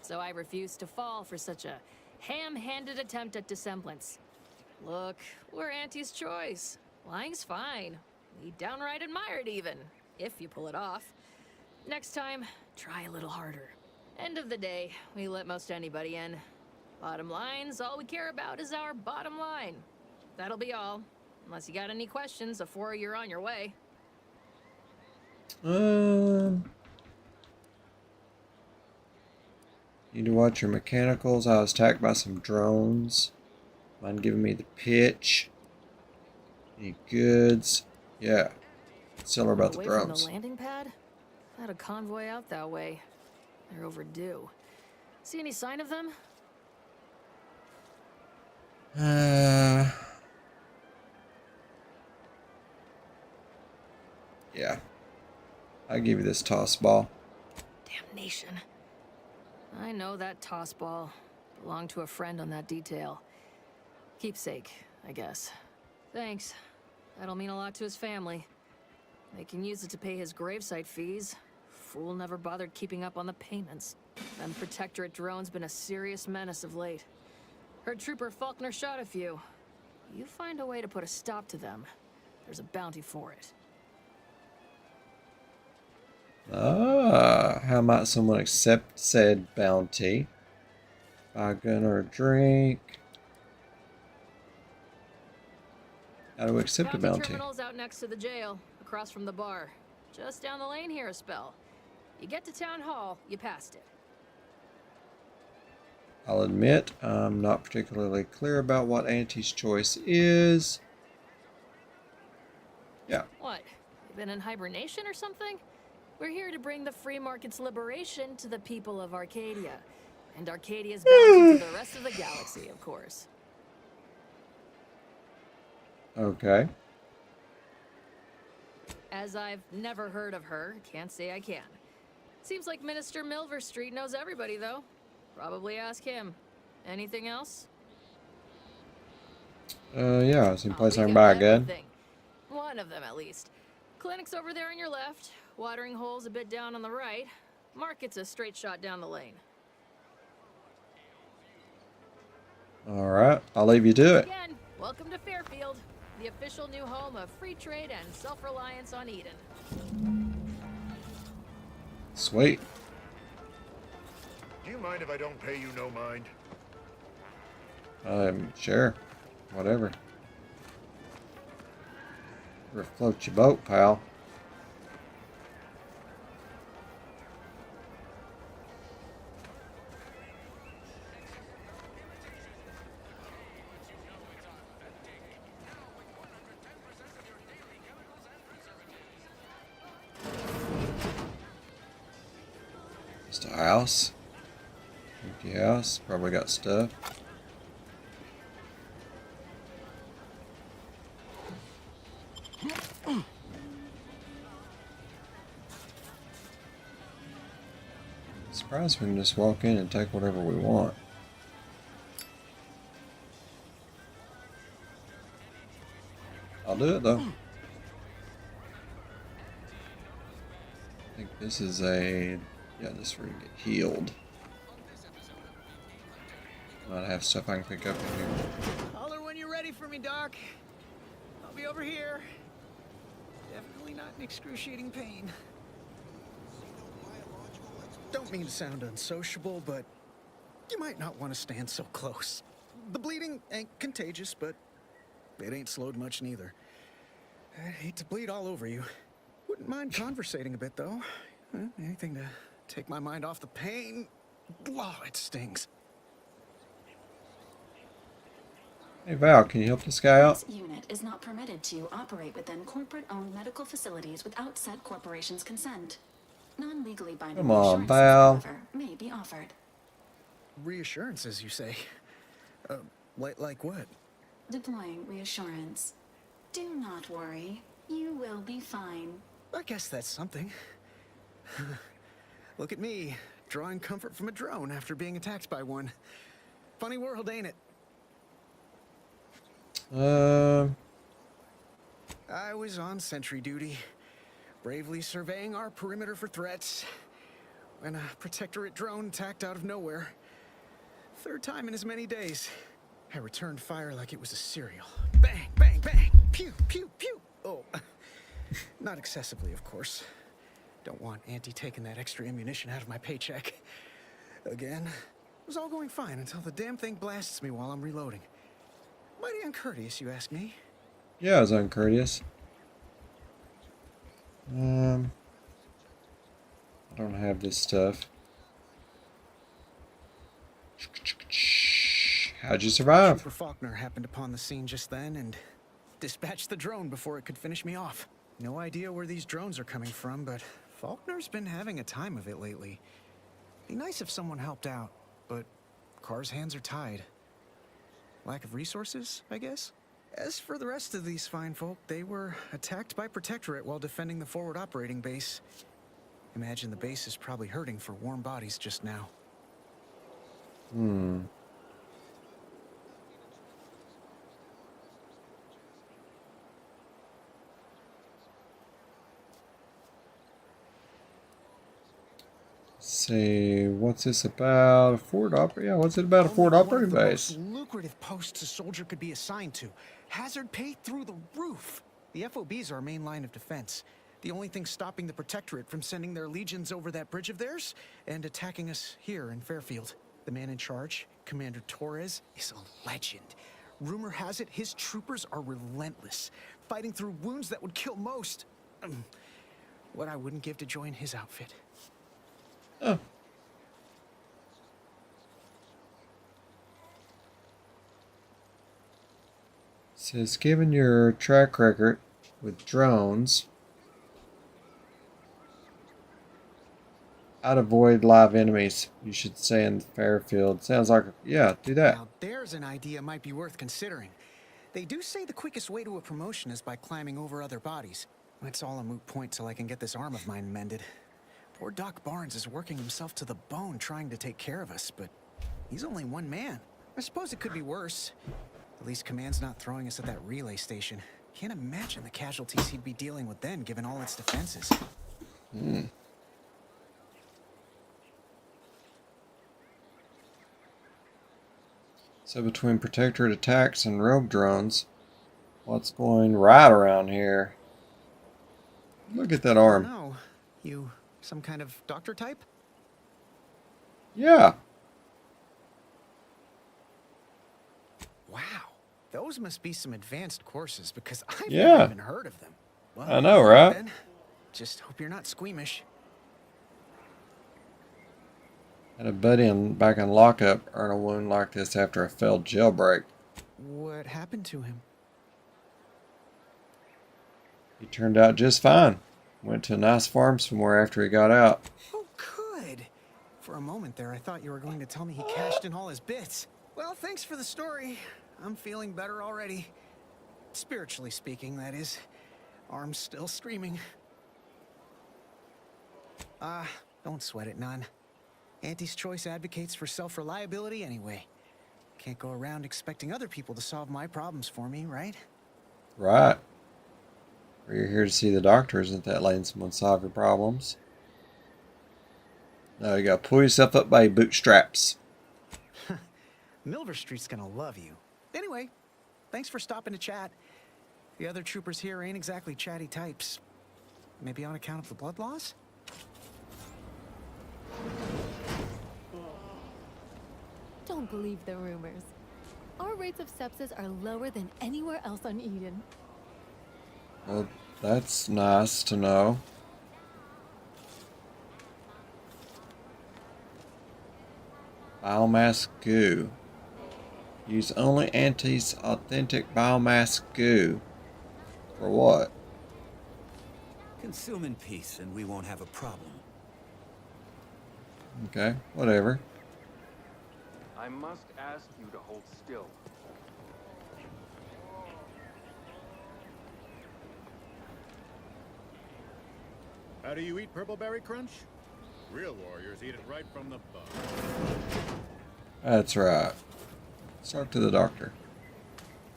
So I refuse to fall for such a ham-handed attempt at dissemblance. Look, we're Auntie's choice. Lying's fine. We downright admire it even, if you pull it off. Next time, try a little harder. End of the day, we let most anybody in. Bottom line's all we care about is our bottom line. That'll be all. Unless you got any questions before you're on your way. Need to watch your mechanicals. I was attacked by some drones. Mind giving me the pitch? Any goods? Yeah. Tell her about the Away drones. from the landing pad? Had a convoy out that way. They're overdue. See any sign of them? Yeah. I'll give you this toss ball. Damnation. I know that toss ball. Belonged to a friend on that detail. Keepsake, I guess. Thanks. That'll mean a lot to his family. They can use it to pay his gravesite fees. Fool never bothered keeping up on the payments. Them Protectorate drones been a serious menace of late. Heard Trooper Faulkner shot a few. You find a way to put a stop to them. There's a bounty for it. How might someone accept said bounty? Buy a gun or a drink. How do we accept a bounty? Terminal's out next to the jail, across from the bar. Just down the lane here a spell. You get to Town Hall, you passed it. I'll admit, I'm not particularly clear about what Auntie's choice is. Yeah. What? You been in hibernation or something? We're here to bring the free market's liberation to the people of Arcadia. And Arcadia's bounty to the rest of the galaxy, of course. Okay. As I've never heard of her, can't say I can. Seems like Minister Milverstreet knows everybody, though. Probably ask him. Anything else? Yeah, some place I can buy a gun. One of them, at least. Clinic's over there on your left. Watering hole's a bit down on the right. Market's a straight shot down the lane. Alright, I'll leave you to it. Again, welcome to Fairfield, the official new home of free trade and self-reliance on Eden. Sweet. Do you mind if I don't pay you no mind? Sure. Whatever. Or float your boat, pal. Just a house. Empty house. Probably got stuff. Surprised we can just walk in and take whatever we want. I'll do it though. I think this is a... yeah, this is where you get healed. Might have stuff I can pick up in here. Holler when you're ready for me, Doc. I'll be over here. Definitely not in excruciating pain. Don't mean to sound unsociable, but you might not want to stand so close. The bleeding ain't contagious, but it ain't slowed much neither. I hate to bleed all over you. Wouldn't mind conversating a bit, though. Anything to take my mind off the pain. Oh, it stings. Hey Val, can you help this guy out? This unit is not permitted to operate within corporate-owned medical facilities without said corporation's consent. Non-legally binding Come on, reassurances, Val. however, may be offered. Reassurances, you say? Like what? Deploying reassurance. Do not worry. You will be fine. I guess that's something. Look at me, drawing comfort from a drone after being attacked by one. Funny world, ain't it? I was on sentry duty, bravely surveying our perimeter for threats, when a protectorate drone attacked out of nowhere. Third time in as many days. I returned fire like it was a cereal. Bang, bang, bang! Pew, pew, pew! Oh, not excessively, of course. Don't want Auntie taking that extra ammunition out of my paycheck. Again, it was all going fine until the damn thing blasts me while I'm reloading. Mighty uncourteous, you ask me? Yeah, it was uncourteous. I don't have this stuff. How'd you survive? Trooper Faulkner happened upon the scene just then and dispatched the drone before it could finish me off. No idea where these drones are coming from, but Faulkner's been having a time of it lately. Be nice if someone helped out, but Carr's hands are tied. Lack of resources, I guess? As for the rest of these fine folk, they were attacked by Protectorate while defending the forward operating base. Imagine the base is probably hurting for warm bodies just now. See, what's this about? A forward operating? Yeah, what's it about? A forward operating base? One of the most lucrative posts a soldier could be assigned to. Hazard pay through the roof. The FOB's our main line of defense. The only thing stopping the Protectorate from sending their legions over that bridge of theirs and attacking us here in Fairfield. The man in charge, Commander Torres, is a legend. Rumor has it his troopers are relentless, fighting through wounds that would kill most. What I wouldn't give to join his outfit. Oh. Says, given your track record with drones, I'd avoid live enemies. You should stay in Fairfield. Sounds like, yeah, do that. Now there's an idea might be worth considering. They do say the quickest way to a promotion is by climbing over other bodies. It's all a moot point till I can get this arm of mine mended. Poor Doc Barnes is working himself to the bone trying to take care of us, but he's only one man. I suppose it could be worse. At least Command's not throwing us at that relay station. Can't imagine the casualties he'd be dealing with then, given all its defenses. So between Protectorate attacks and rogue drones, what's going right around here? Look at that arm. No, you some kind of doctor type? Yeah. Wow, those must be some advanced courses because I've Yeah. never even heard of them. Well, I know, right? Ben, just hope you're not squeamish. Had a buddy back in lockup earn a wound like this after a failed jailbreak. What happened to him? He turned out just fine. Went to a nice farm somewhere after he got out. Oh, good. For a moment there, I thought you were going to tell me he cashed in all his bits. Well, thanks for the story. I'm feeling better already. Spiritually speaking, that is. Arm's still streaming. Don't sweat it none. Auntie's Choice advocates for self-reliability anyway. Can't go around expecting other people to solve my problems for me, right? Right. Or you're here to see the doctor, isn't that letting someone solve your problems? No, you gotta pull yourself up by your bootstraps. Milver Street's gonna love you. Anyway, thanks for stopping to chat. The other troopers here ain't exactly chatty types. Maybe on account of the blood loss? Don't believe the rumors. Our rates of sepsis are lower than anywhere else on Eden. Well, that's nice to know. Biomass goo. Use only Auntie's authentic biomass goo. For what? Consume in peace and we won't have a problem. Okay, whatever. I must ask you to hold still. How do you eat Purple Berry Crunch? Real warriors eat it right from the bud. That's right. Let's talk to the doctor.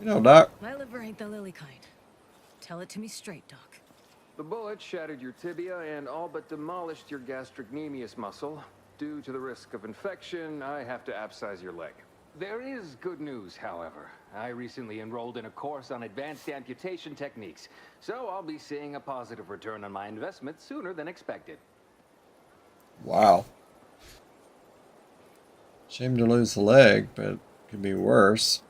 You know, Doc. My liver ain't the lily kind. Tell it to me straight, Doc. The bullet shattered your tibia and all but demolished your gastrocnemius muscle. Due to the risk of infection, I have to abscise your leg. There is good news, however. I recently enrolled in a course on advanced amputation techniques, so I'll be seeing a positive return on my investment sooner than expected. Wow. Shame to lose the leg, but it could be worse.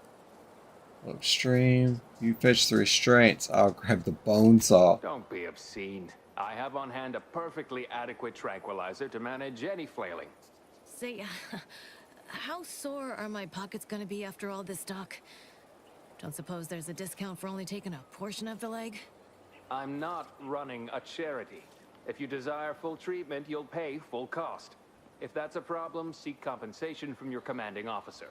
Upstream. You fetch the restraints. I'll grab the bone saw. Don't be obscene. I have on hand a perfectly adequate tranquilizer to manage any flailing. Say, how sore are my pockets gonna be after all this, Doc? Don't suppose there's a discount for only taking a portion of the leg? I'm not running a charity. If you desire full treatment, you'll pay full cost. If that's a problem, seek compensation from your commanding officer.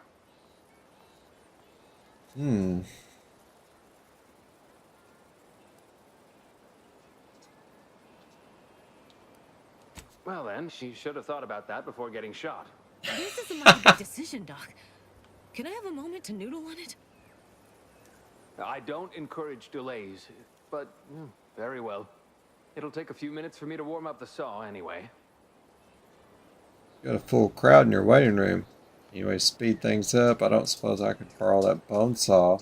Well then, she should have thought about that before getting shot. This is a mighty big decision, Doc. Can I have a moment to noodle on it? I don't encourage delays, but very well. It'll take a few minutes for me to warm up the saw anyway. Got a full crowd in your waiting room. Anyway, speed things up. I don't suppose I could borrow that bone saw,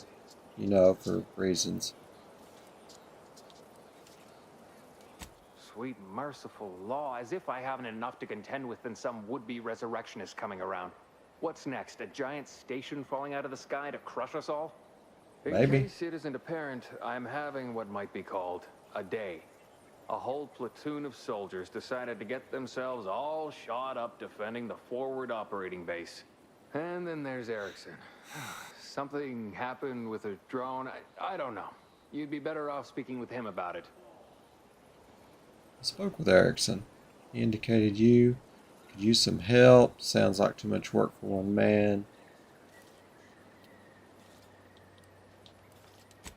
you know, for reasons. Sweet merciful law, as if I haven't enough to contend with than some would-be resurrectionist coming around. What's next, a giant station falling out of the sky to crush us all? Maybe. In case it isn't apparent, I'm having what might be called a day. A whole platoon of soldiers decided to get themselves all shot up defending the forward operating base. And then there's Erickson. Something happened with a drone. I don't know. You'd be better off speaking with him about it. I spoke with Erickson. He indicated you could use some help. Sounds like too much work for one man.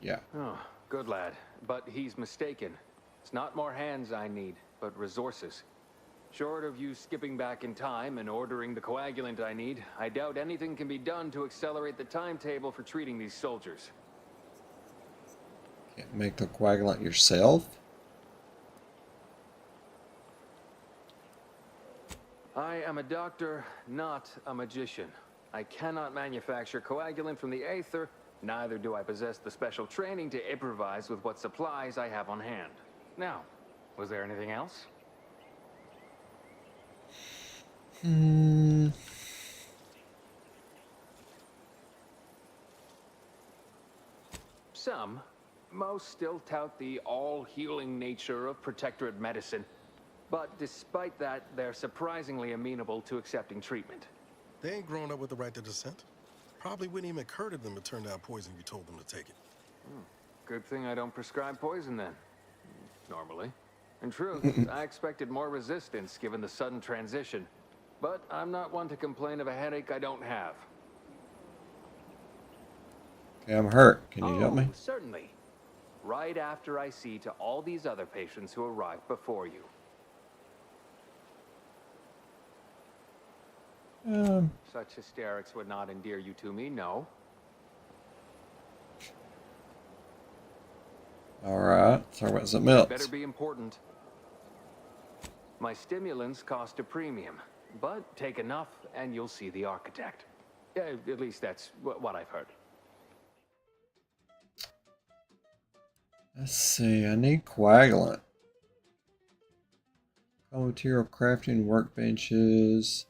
Yeah. Oh, good lad. But he's mistaken. It's not more hands I need, but resources. Short of you skipping back in time and ordering the coagulant I need, I doubt anything can be done to accelerate the timetable for treating these soldiers. Can't make the coagulant yourself? I am a doctor, not a magician. I cannot manufacture coagulant from the aether, neither do I possess the special training to improvise with what supplies I have on hand. Now, was there anything else? Some. Most still tout the all-healing nature of protectorate medicine. But despite that, they're surprisingly amenable to accepting treatment. They ain't grown up with the right to dissent. Probably wouldn't even occur to them to turn down poison if you told them to take it. Good thing I don't prescribe poison then. Normally. In truth, I expected more resistance given the sudden transition. But I'm not one to complain of a headache I don't have. Okay, I'm hurt. Can you help me? Certainly. Right after I see to all these other patients who arrived before you. Such hysterics would not endear you to me, no. Alright, talk about something else. Better be important. My stimulants cost a premium, but take enough and you'll see the architect. At least that's what I've heard. Let's see, I need coagulant. Raw material crafting workbenches.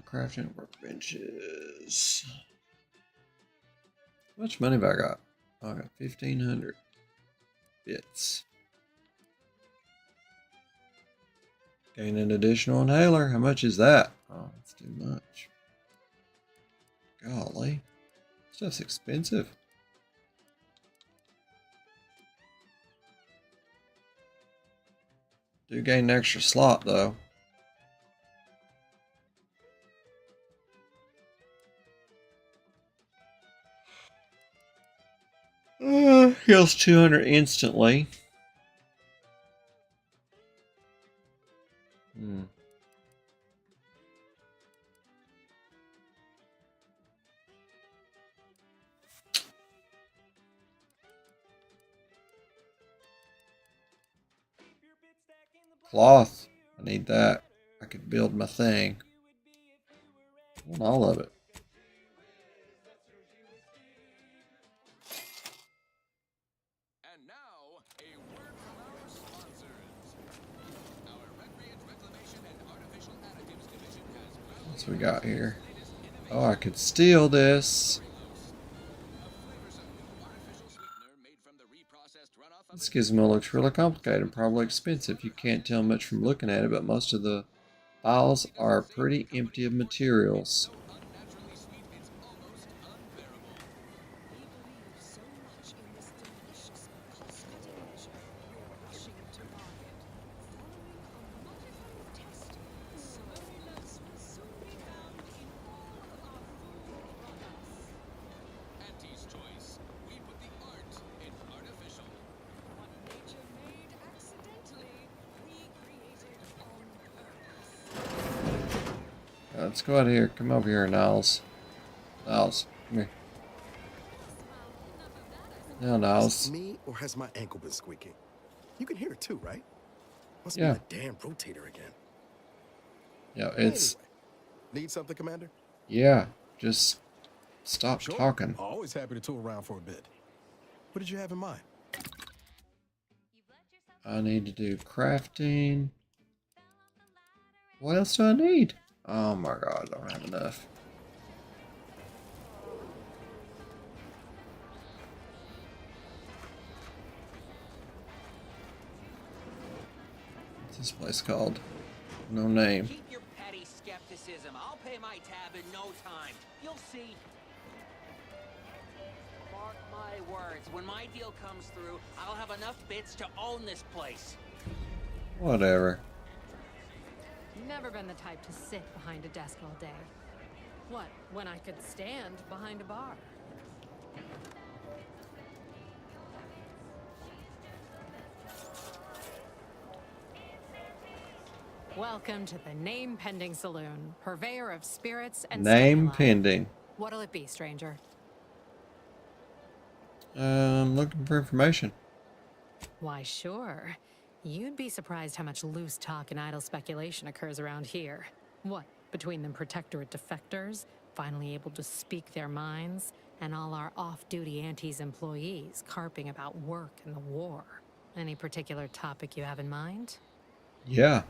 Crafting workbenches. How much money have I got? Oh, I got 1,500 bits. Gain an additional inhaler. How much is that? Oh, that's too much. Golly. Stuff's expensive. Do gain an extra slot though. Heals 200 instantly. Cloth. I need that. I could build my thing. I want all of it. And now, a word from our sponsors. Our Recreant Reclamation and Artificial Additives Division has What's we got here? Oh, I could steal this. This gizmo looks really complicated and probably expensive. You can't tell much from looking at it, but most of the files are pretty empty of materials. Auntie's Choice. We put the art in artificial. What nature made accidentally, we created on purpose. Let's go out of here. Come over here, Niles. Niles, come here. Now, Is Niles. it me, or has my ankle been squeaking? You can hear it too, right? Must Yeah. be my damn rotator again. Yeah, it's... Anyway, need something, Commander? Yeah, just stop Sure. talking. Always happy to tool around for a bit. What did you have in mind? I need to do crafting. What else do I need? Oh my god, I don't have enough. What's this place called? No name. Keep your petty skepticism. I'll pay my tab in no time. You'll see. Mark my words. When my deal comes through, I'll have enough bits to own this place. Whatever. Never been the type to sit behind a desk all day. What, when I could stand behind a bar? Welcome to the Name Pending Saloon, purveyor of spirits and Name stimuli. pending. What'll it be, stranger? Looking for information. Why, sure. You'd be surprised how much loose talk and idle speculation occurs around here. What, between them Protectorate defectors, finally able to speak their minds, and all our off-duty Antes employees carping about work and the war. Any particular topic you have in mind? Yeah.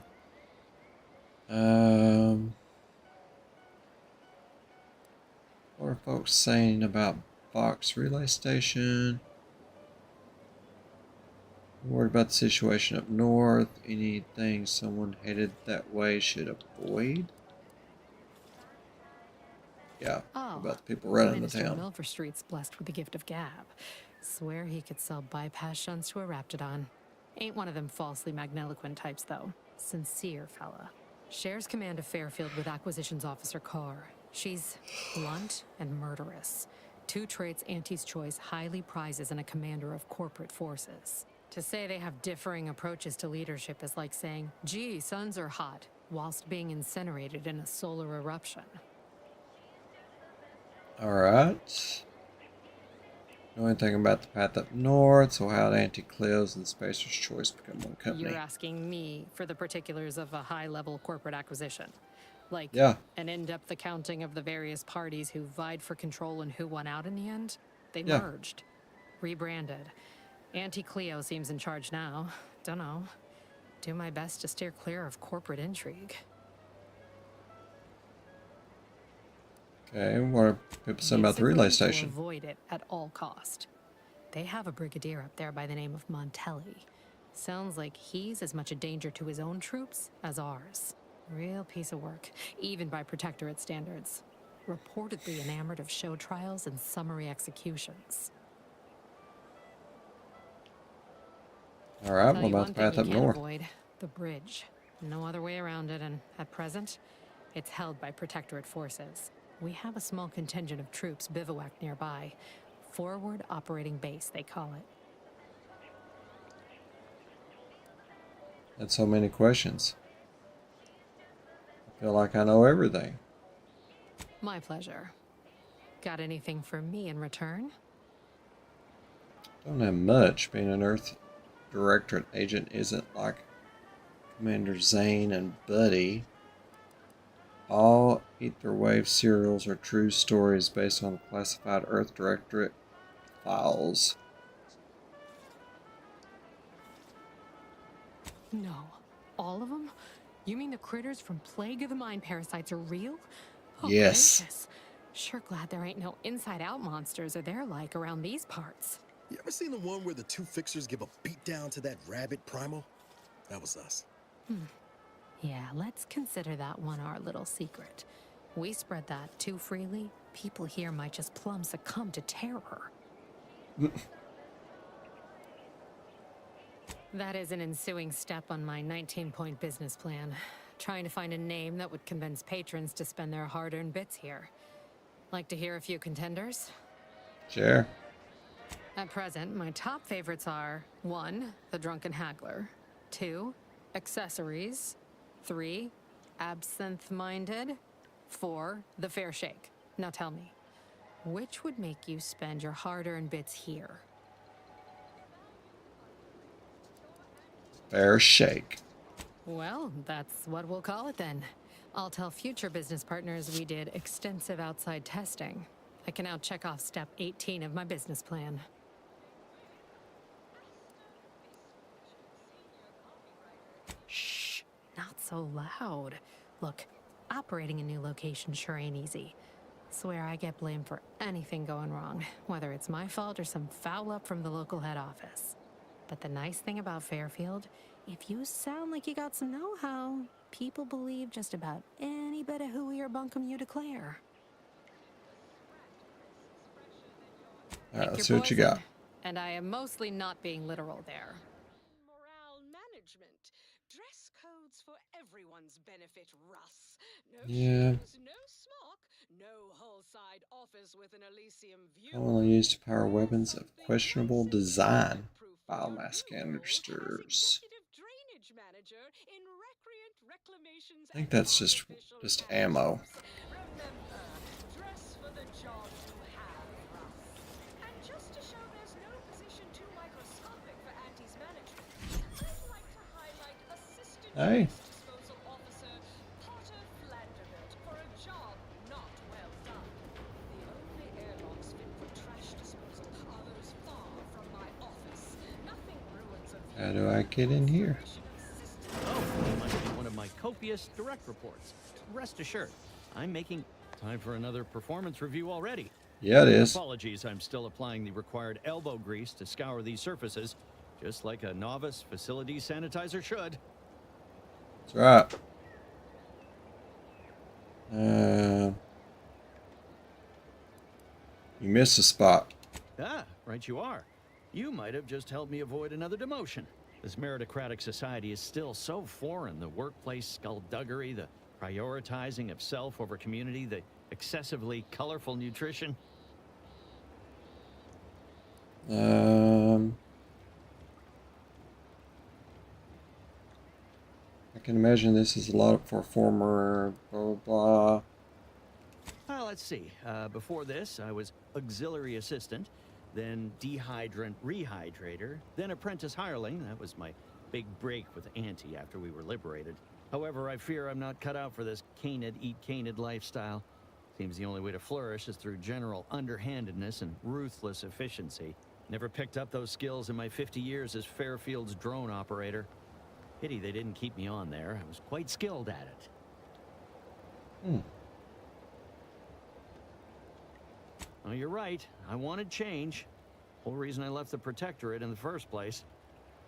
What are folks saying about Fox Relay Station? Worried about the situation up north. Anything someone headed that way should avoid? Yeah, about the people running the Minister town. Milford Street's blessed with the gift of gab. Swear he could sell bypass shunts to a Raptidon. Ain't one of them falsely magniloquent types, though. Sincere fella. Shares command of Fairfield with Acquisitions Officer Carr. She's blunt and murderous. Two traits Auntie's Choice highly prizes in a commander of corporate forces. To say they have differing approaches to leadership is like saying, gee, suns are hot, whilst being incinerated in a solar eruption. Alright. Know anything about the path up north, so how Anti-Cleos and Spacer's Choice become one company. You're asking me for the particulars of a high-level corporate acquisition. Like an in-depth accounting of the various parties who vied for control and who won out in the end? They merged. Rebranded. Anti-Cleo seems in charge now. Dunno. Do my best to steer clear of corporate intrigue. Okay, what are people saying about the relay station? Avoid it at all cost. They have a brigadier up there by the name of Montelli. Sounds like he's as much a danger to his own troops as ours. Real piece of work, even by Protectorate standards. Reportedly enamored of show trials and summary executions. Alright, what about the path up north? Avoid the bridge. No other way around it, and at present, it's held by Protectorate forces. We have a small contingent of troops bivouacked nearby. Forward Operating Base, they call it. That's so many questions. I feel like I know everything. My pleasure. Got anything for me in return? Don't have much. Being an Earth Directorate agent isn't like Commander Zane and Buddy. All Etherwave serials are true stories based on classified Earth Directorate files. No. All of them? You mean the critters from Plague of the Mind parasites are real? Oh, Yes. gracious. Sure glad there ain't no inside-out monsters or they're like around these parts. You ever seen the one where the two fixers give a beatdown to that rabid primal? That was us. Yeah, let's consider that one our little secret. We spread that too freely, people here might just plumb succumb to terror. That is an ensuing step on my 19-point business plan. Trying to find a name that would convince patrons to spend their hard-earned bits here. Like to hear a few contenders? Sure. At present, my top favorites are 1. The Drunken Haggler, 2. Accessories, 3. Absinthe-Minded, 4. The Fair Shake. Now tell me, which would make you spend your hard-earned bits here? Fair Shake. Well, that's what we'll call it then. I'll tell future business partners we did extensive outside testing. I can now check off step 18 of my business plan. Shh, not so loud. Look, operating a new location sure ain't easy. Swear I get blamed for anything going wrong, whether it's my fault or some foul up from the local head office. But the nice thing about Fairfield, if you sound like you got some know-how, people believe just about any bit of hooey or bunkum you declare. Alright, let's see what you got. And I am mostly not being literal there. Morale management. Dress codes for everyone's benefit, Russ. No Yeah. shoes, no smock, no whole side office with an Elysium view. Only used to power weapons of questionable design. Biomass canisters. I think that's just ammo. Dress for the job you have, Russ. And just to show there's no position too microscopic for Auntie's management, I'd like to highlight Assistant Hey. Waste Disposal Officer Potter Flanderbilt for a job not well done. The only airlocks fit for trash disposal are those far from my office. Nothing ruins a How do I get in here? Oh, that must be one of my copious direct reports. Rest assured, I'm making time for another performance review already. Yeah, it is. Apologies, I'm still applying the required elbow grease to scour these surfaces, just like a novice facility sanitizer should. That's right. You missed a spot. Ah, right you are. You might have just helped me avoid another demotion. This meritocratic society is still so foreign. The workplace skullduggery, the prioritizing of self over community, the excessively colorful nutrition. I can imagine this is a lot for former blah blah blah. Well, let's see. Before this, I was auxiliary assistant, then dehydrant rehydrator, then apprentice hireling. That was my big break with Auntie after we were liberated. However, I fear I'm not cut out for this canid eat canid lifestyle. Seems the only way to flourish is through general underhandedness and ruthless efficiency. Never picked up those skills in my 50 years as Fairfield's drone operator. Pity they didn't keep me on there. I was quite skilled at it. Oh, you're right. I wanted change. Whole reason I left the Protectorate in the first place.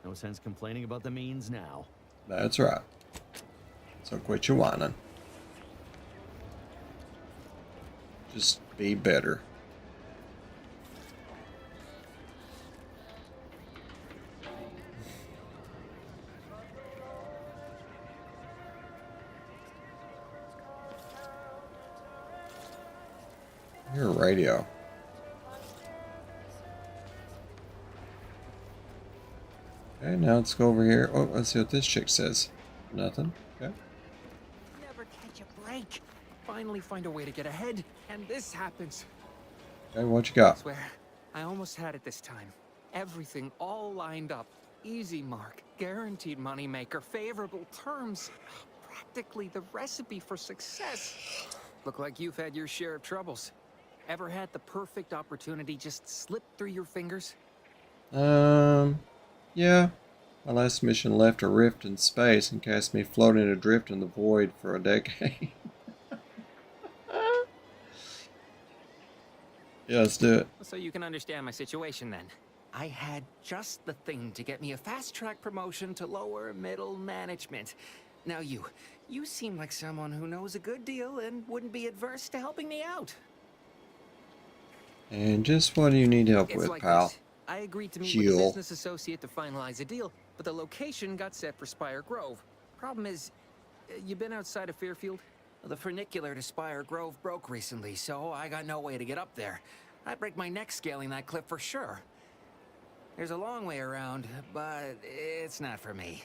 No sense complaining about the means now. That's right. So quit your whining. Just be better. Your radio. Okay, now let's go over here. Oh, let's see what this chick says. Nothing. Okay. Never catch a break. Finally find a way to get ahead, and this happens. Okay, what you got? I swear, I almost had it this time. Everything all lined up. Easy mark, guaranteed moneymaker, favorable terms. Practically the recipe for success. Look like you've had your share of troubles. Ever had the perfect opportunity just slip through your fingers? Yeah. My last mission left a rift in space and cast me floating adrift in the void for a decade. Yeah, let's do it. So you can understand my situation then. I had just the thing to get me a fast-track promotion to lower middle management. Now you seem like someone who knows a good deal and wouldn't be adverse to helping me out. And just what do you need help It's with, like pal? this. I agreed to meet with a business associate to finalize a deal, but the location got set for Spire Grove. Problem is, you been outside of Fairfield? The funicular to Spire Grove broke recently, so I got no way to get up there. I'd break my neck scaling that cliff for sure. There's a long way around, but it's not for me.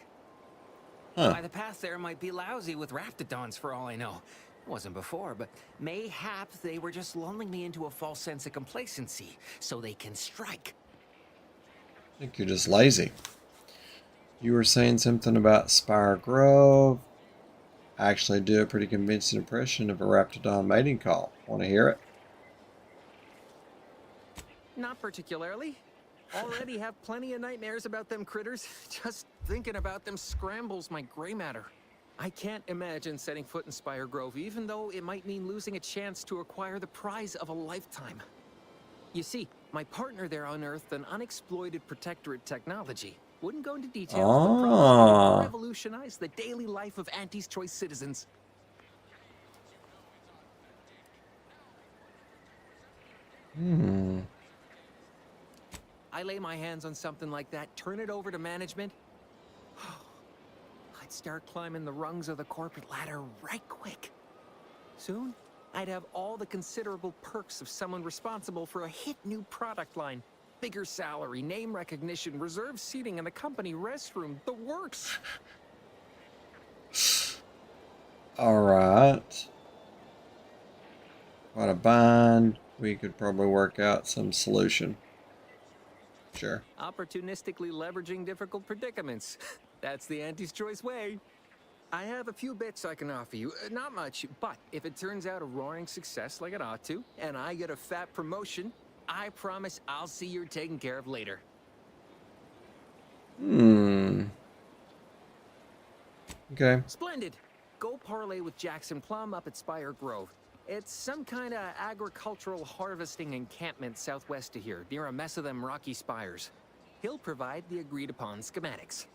Huh. Why, the path there might be lousy with raptidons for all I know. It wasn't before, but mayhap they were just lulling me into a false sense of complacency so they can strike. I think you're just lazy. You were saying something about Spire Grove. I actually do a pretty convincing impression of a raptidon mating call. Want to hear it? Not particularly. Already have plenty of nightmares about them critters. Just thinking about them scrambles my gray matter. I can't imagine setting foot in Spire Grove, even though it might mean losing a chance to acquire the prize of a lifetime. You see, my partner there unearthed an unexploited protectorate technology. Wouldn't go into details, but promised it would revolutionize the daily life of Auntie's Choice citizens. I lay my hands on something like that, turn it over to management. I'd start climbing the rungs of the corporate ladder right quick. Soon, I'd have all the considerable perks of someone responsible for a hit new product line. Bigger salary, name recognition, reserved seating in the company restroom, the works. Alright. Quite a bind. We could probably work out some solution. Sure. Opportunistically leveraging difficult predicaments. That's the Auntie's Choice way. I have a few bits I can offer you. Not much, but if it turns out a roaring success like it ought to, and I get a fat promotion, I promise I'll see you're taken care of later. Okay. Splendid. Go parlay with Jackson Plum up at Spire Grove. It's some kind of agricultural harvesting encampment southwest of here, near a mess of them rocky spires. He'll provide the agreed-upon schematics.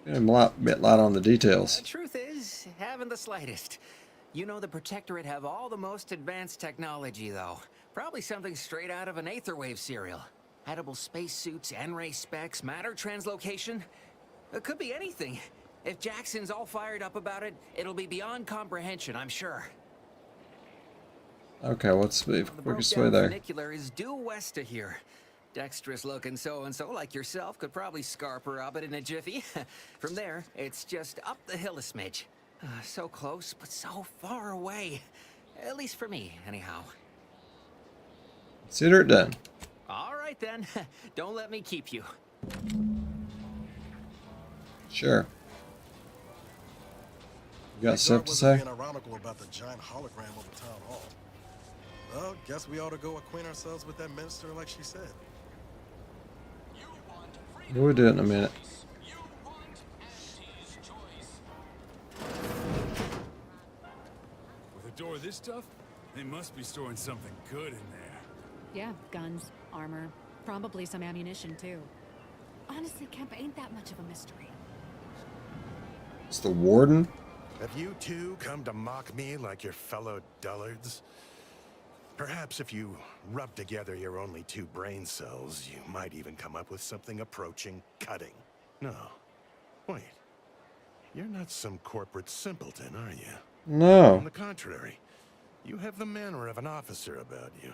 I'm a bit light on the details. The truth is, haven't the slightest. You know the Protectorate have all the most advanced technology, though. Probably something straight out of an Aetherwave serial. Edible spacesuits, N-ray specs, matter translocation. It could be anything. If Jackson's all fired up about it, it'll be beyond comprehension, I'm sure. Okay, what's the quickest way The there? funicular is due west of here. Dexterous-looking so-and-so like yourself could probably scarp her up it in a jiffy. From there, it's just up the hill a smidge. So close, but so far away. At least for me, anyhow. Consider it done. All right, then. Don't let me keep you. Sure. You got stuff to say? Being ironical about the giant hologram over town hall. Well, guess we ought to go acquaint ourselves with that minister like she said. We'll do it in a minute. With a door this tough, they must be storing something good in there. Yeah, guns, armor, probably some ammunition too. Honestly, Kemp ain't that much of a mystery. It's the warden? Have you two come to mock me like your fellow dullards? Perhaps if you rub together your only 2 brain cells, you might even come up with something approaching cutting. No. Wait. You're not some corporate simpleton, are you? No. On the contrary, you have the manner of an officer about you.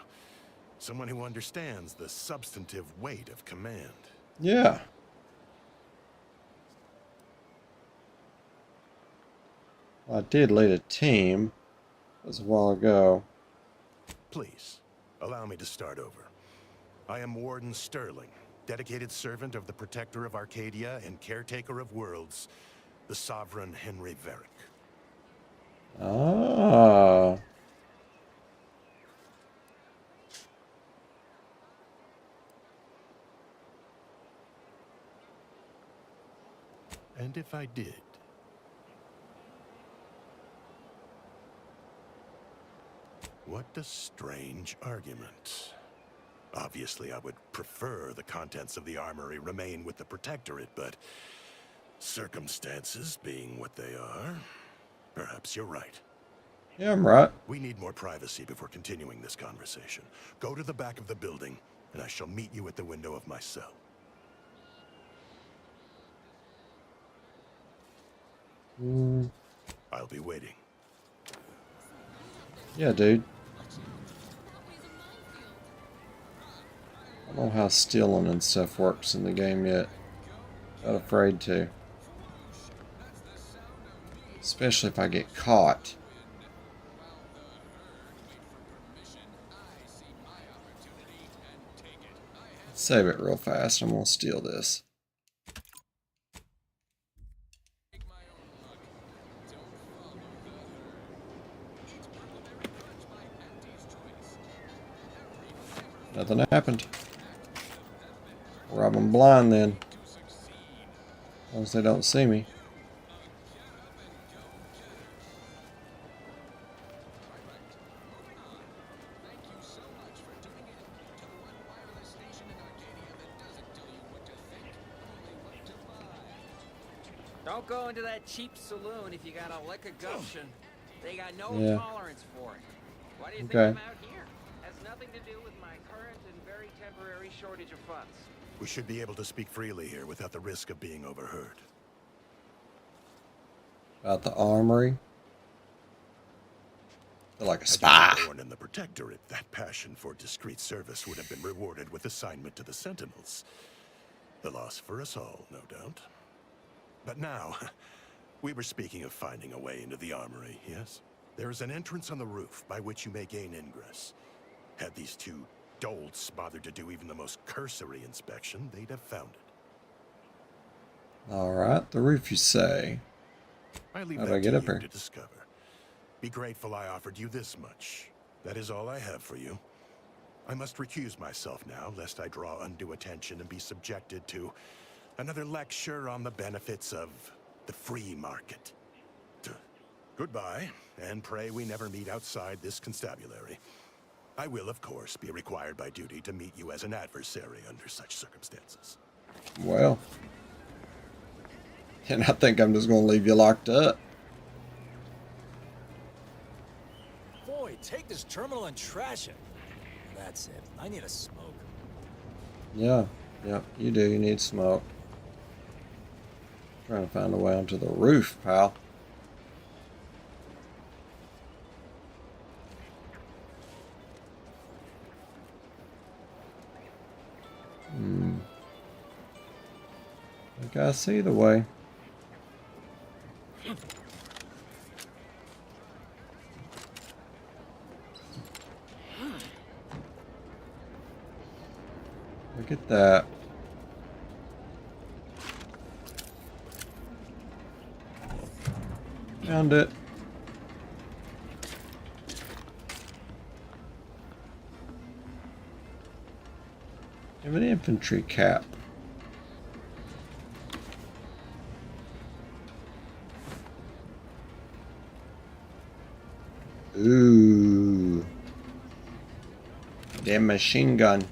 Someone who understands the substantive weight of command. Yeah. Well, I did lead a team. That was a while ago. Please, allow me to start over. I am Warden Sterling, dedicated servant of the Protector of Arcadia and caretaker of worlds, the Sovereign Henry Varick. Ah. And if I did? What a strange argument. Obviously, I would prefer the contents of the armory remain with the Protectorate, but circumstances being what they are, perhaps you're right. Yeah, I'm right. We need more privacy before continuing this conversation. Go to the back of the building, and I shall meet you at the window of my cell. I'll be waiting. Yeah, dude. I don't know how stealing and stuff works in the game yet. Not afraid to. Especially if I get caught. Let's save it real fast. I'm gonna steal this. Nothing happened. Rob them blind then. As long as they don't see me. Don't go into that cheap saloon if you got a lick of gumption. They got no Yeah. tolerance for it. Why do you think Okay. I'm out here? Has nothing to do with my current and very temporary shortage of funds. We should be able to speak freely here without the risk of being overheard. About the armory. Feel like a Had spy. you been born in the Protectorate, that passion for discreet service would have been rewarded with assignment to the Sentinels. The loss for us all, no doubt. But now, we were speaking of finding a way into the armory, yes? There is an entrance on the roof by which you may gain ingress. Had these two dolts bothered to do even the most cursory inspection, they'd have found it. Alright, the roof you say. I leave How do that I get to up you here? to discover. Be grateful I offered you this much. That is all I have for you. I must recuse myself now, lest I draw undue attention and be subjected to another lecture on the benefits of the free market. Goodbye, and pray we never meet outside this constabulary. I will, of course, be required by duty to meet you as an adversary under such circumstances. Well. And I think I'm just gonna leave you locked up. Boy, take this terminal and trash it. That's it. I need a smoke. Yeah, you do. You need smoke. Trying to find a way onto the roof, pal. I think I see the way. Look at that. Found it. Have an infantry cap. Ooh. Damn machine gun.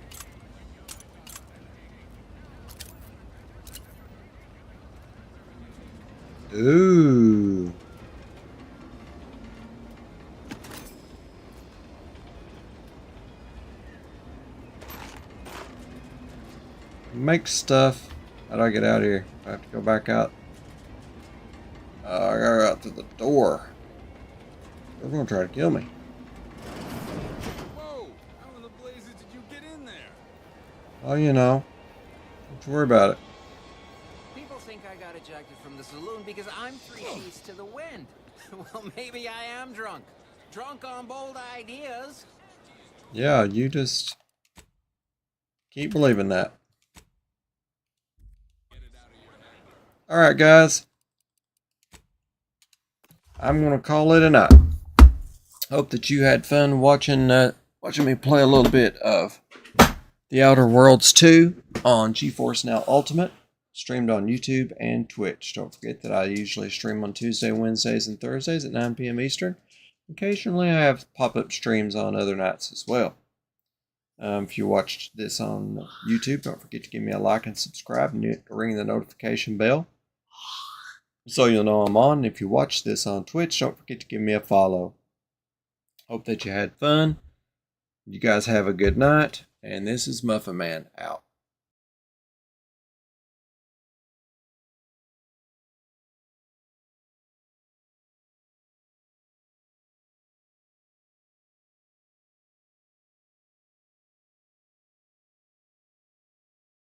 Ooh. Make stuff. How do I get out of here? I have to go back out. I gotta go out through the door. They're gonna try to kill me. Whoa! How in the blazes did you Oh, you know. Don't you worry about it. People think I got ejected from the saloon because I'm 3 sheets to the wind. Well, maybe I am drunk. Drunk on bold ideas. Yeah, you just keep believing that. Alright, guys. I'm going to call it a night. Hope that you had fun watching me play a little bit of The Outer Worlds 2 on Geforce Now Ultimate, streamed on YouTube and Twitch. Don't forget that I usually stream on Tuesday, Wednesdays, and Thursdays at 9 p.m. Eastern. Occasionally I have pop-up streams on other nights as well. If you watched this on YouTube, don't forget to give me a like and subscribe and ring the notification bell so you'll know I'm on. If you watch this on Twitch, don't forget to give me a follow. Hope that you had fun. You guys have a good night. And this is Muffin Man out.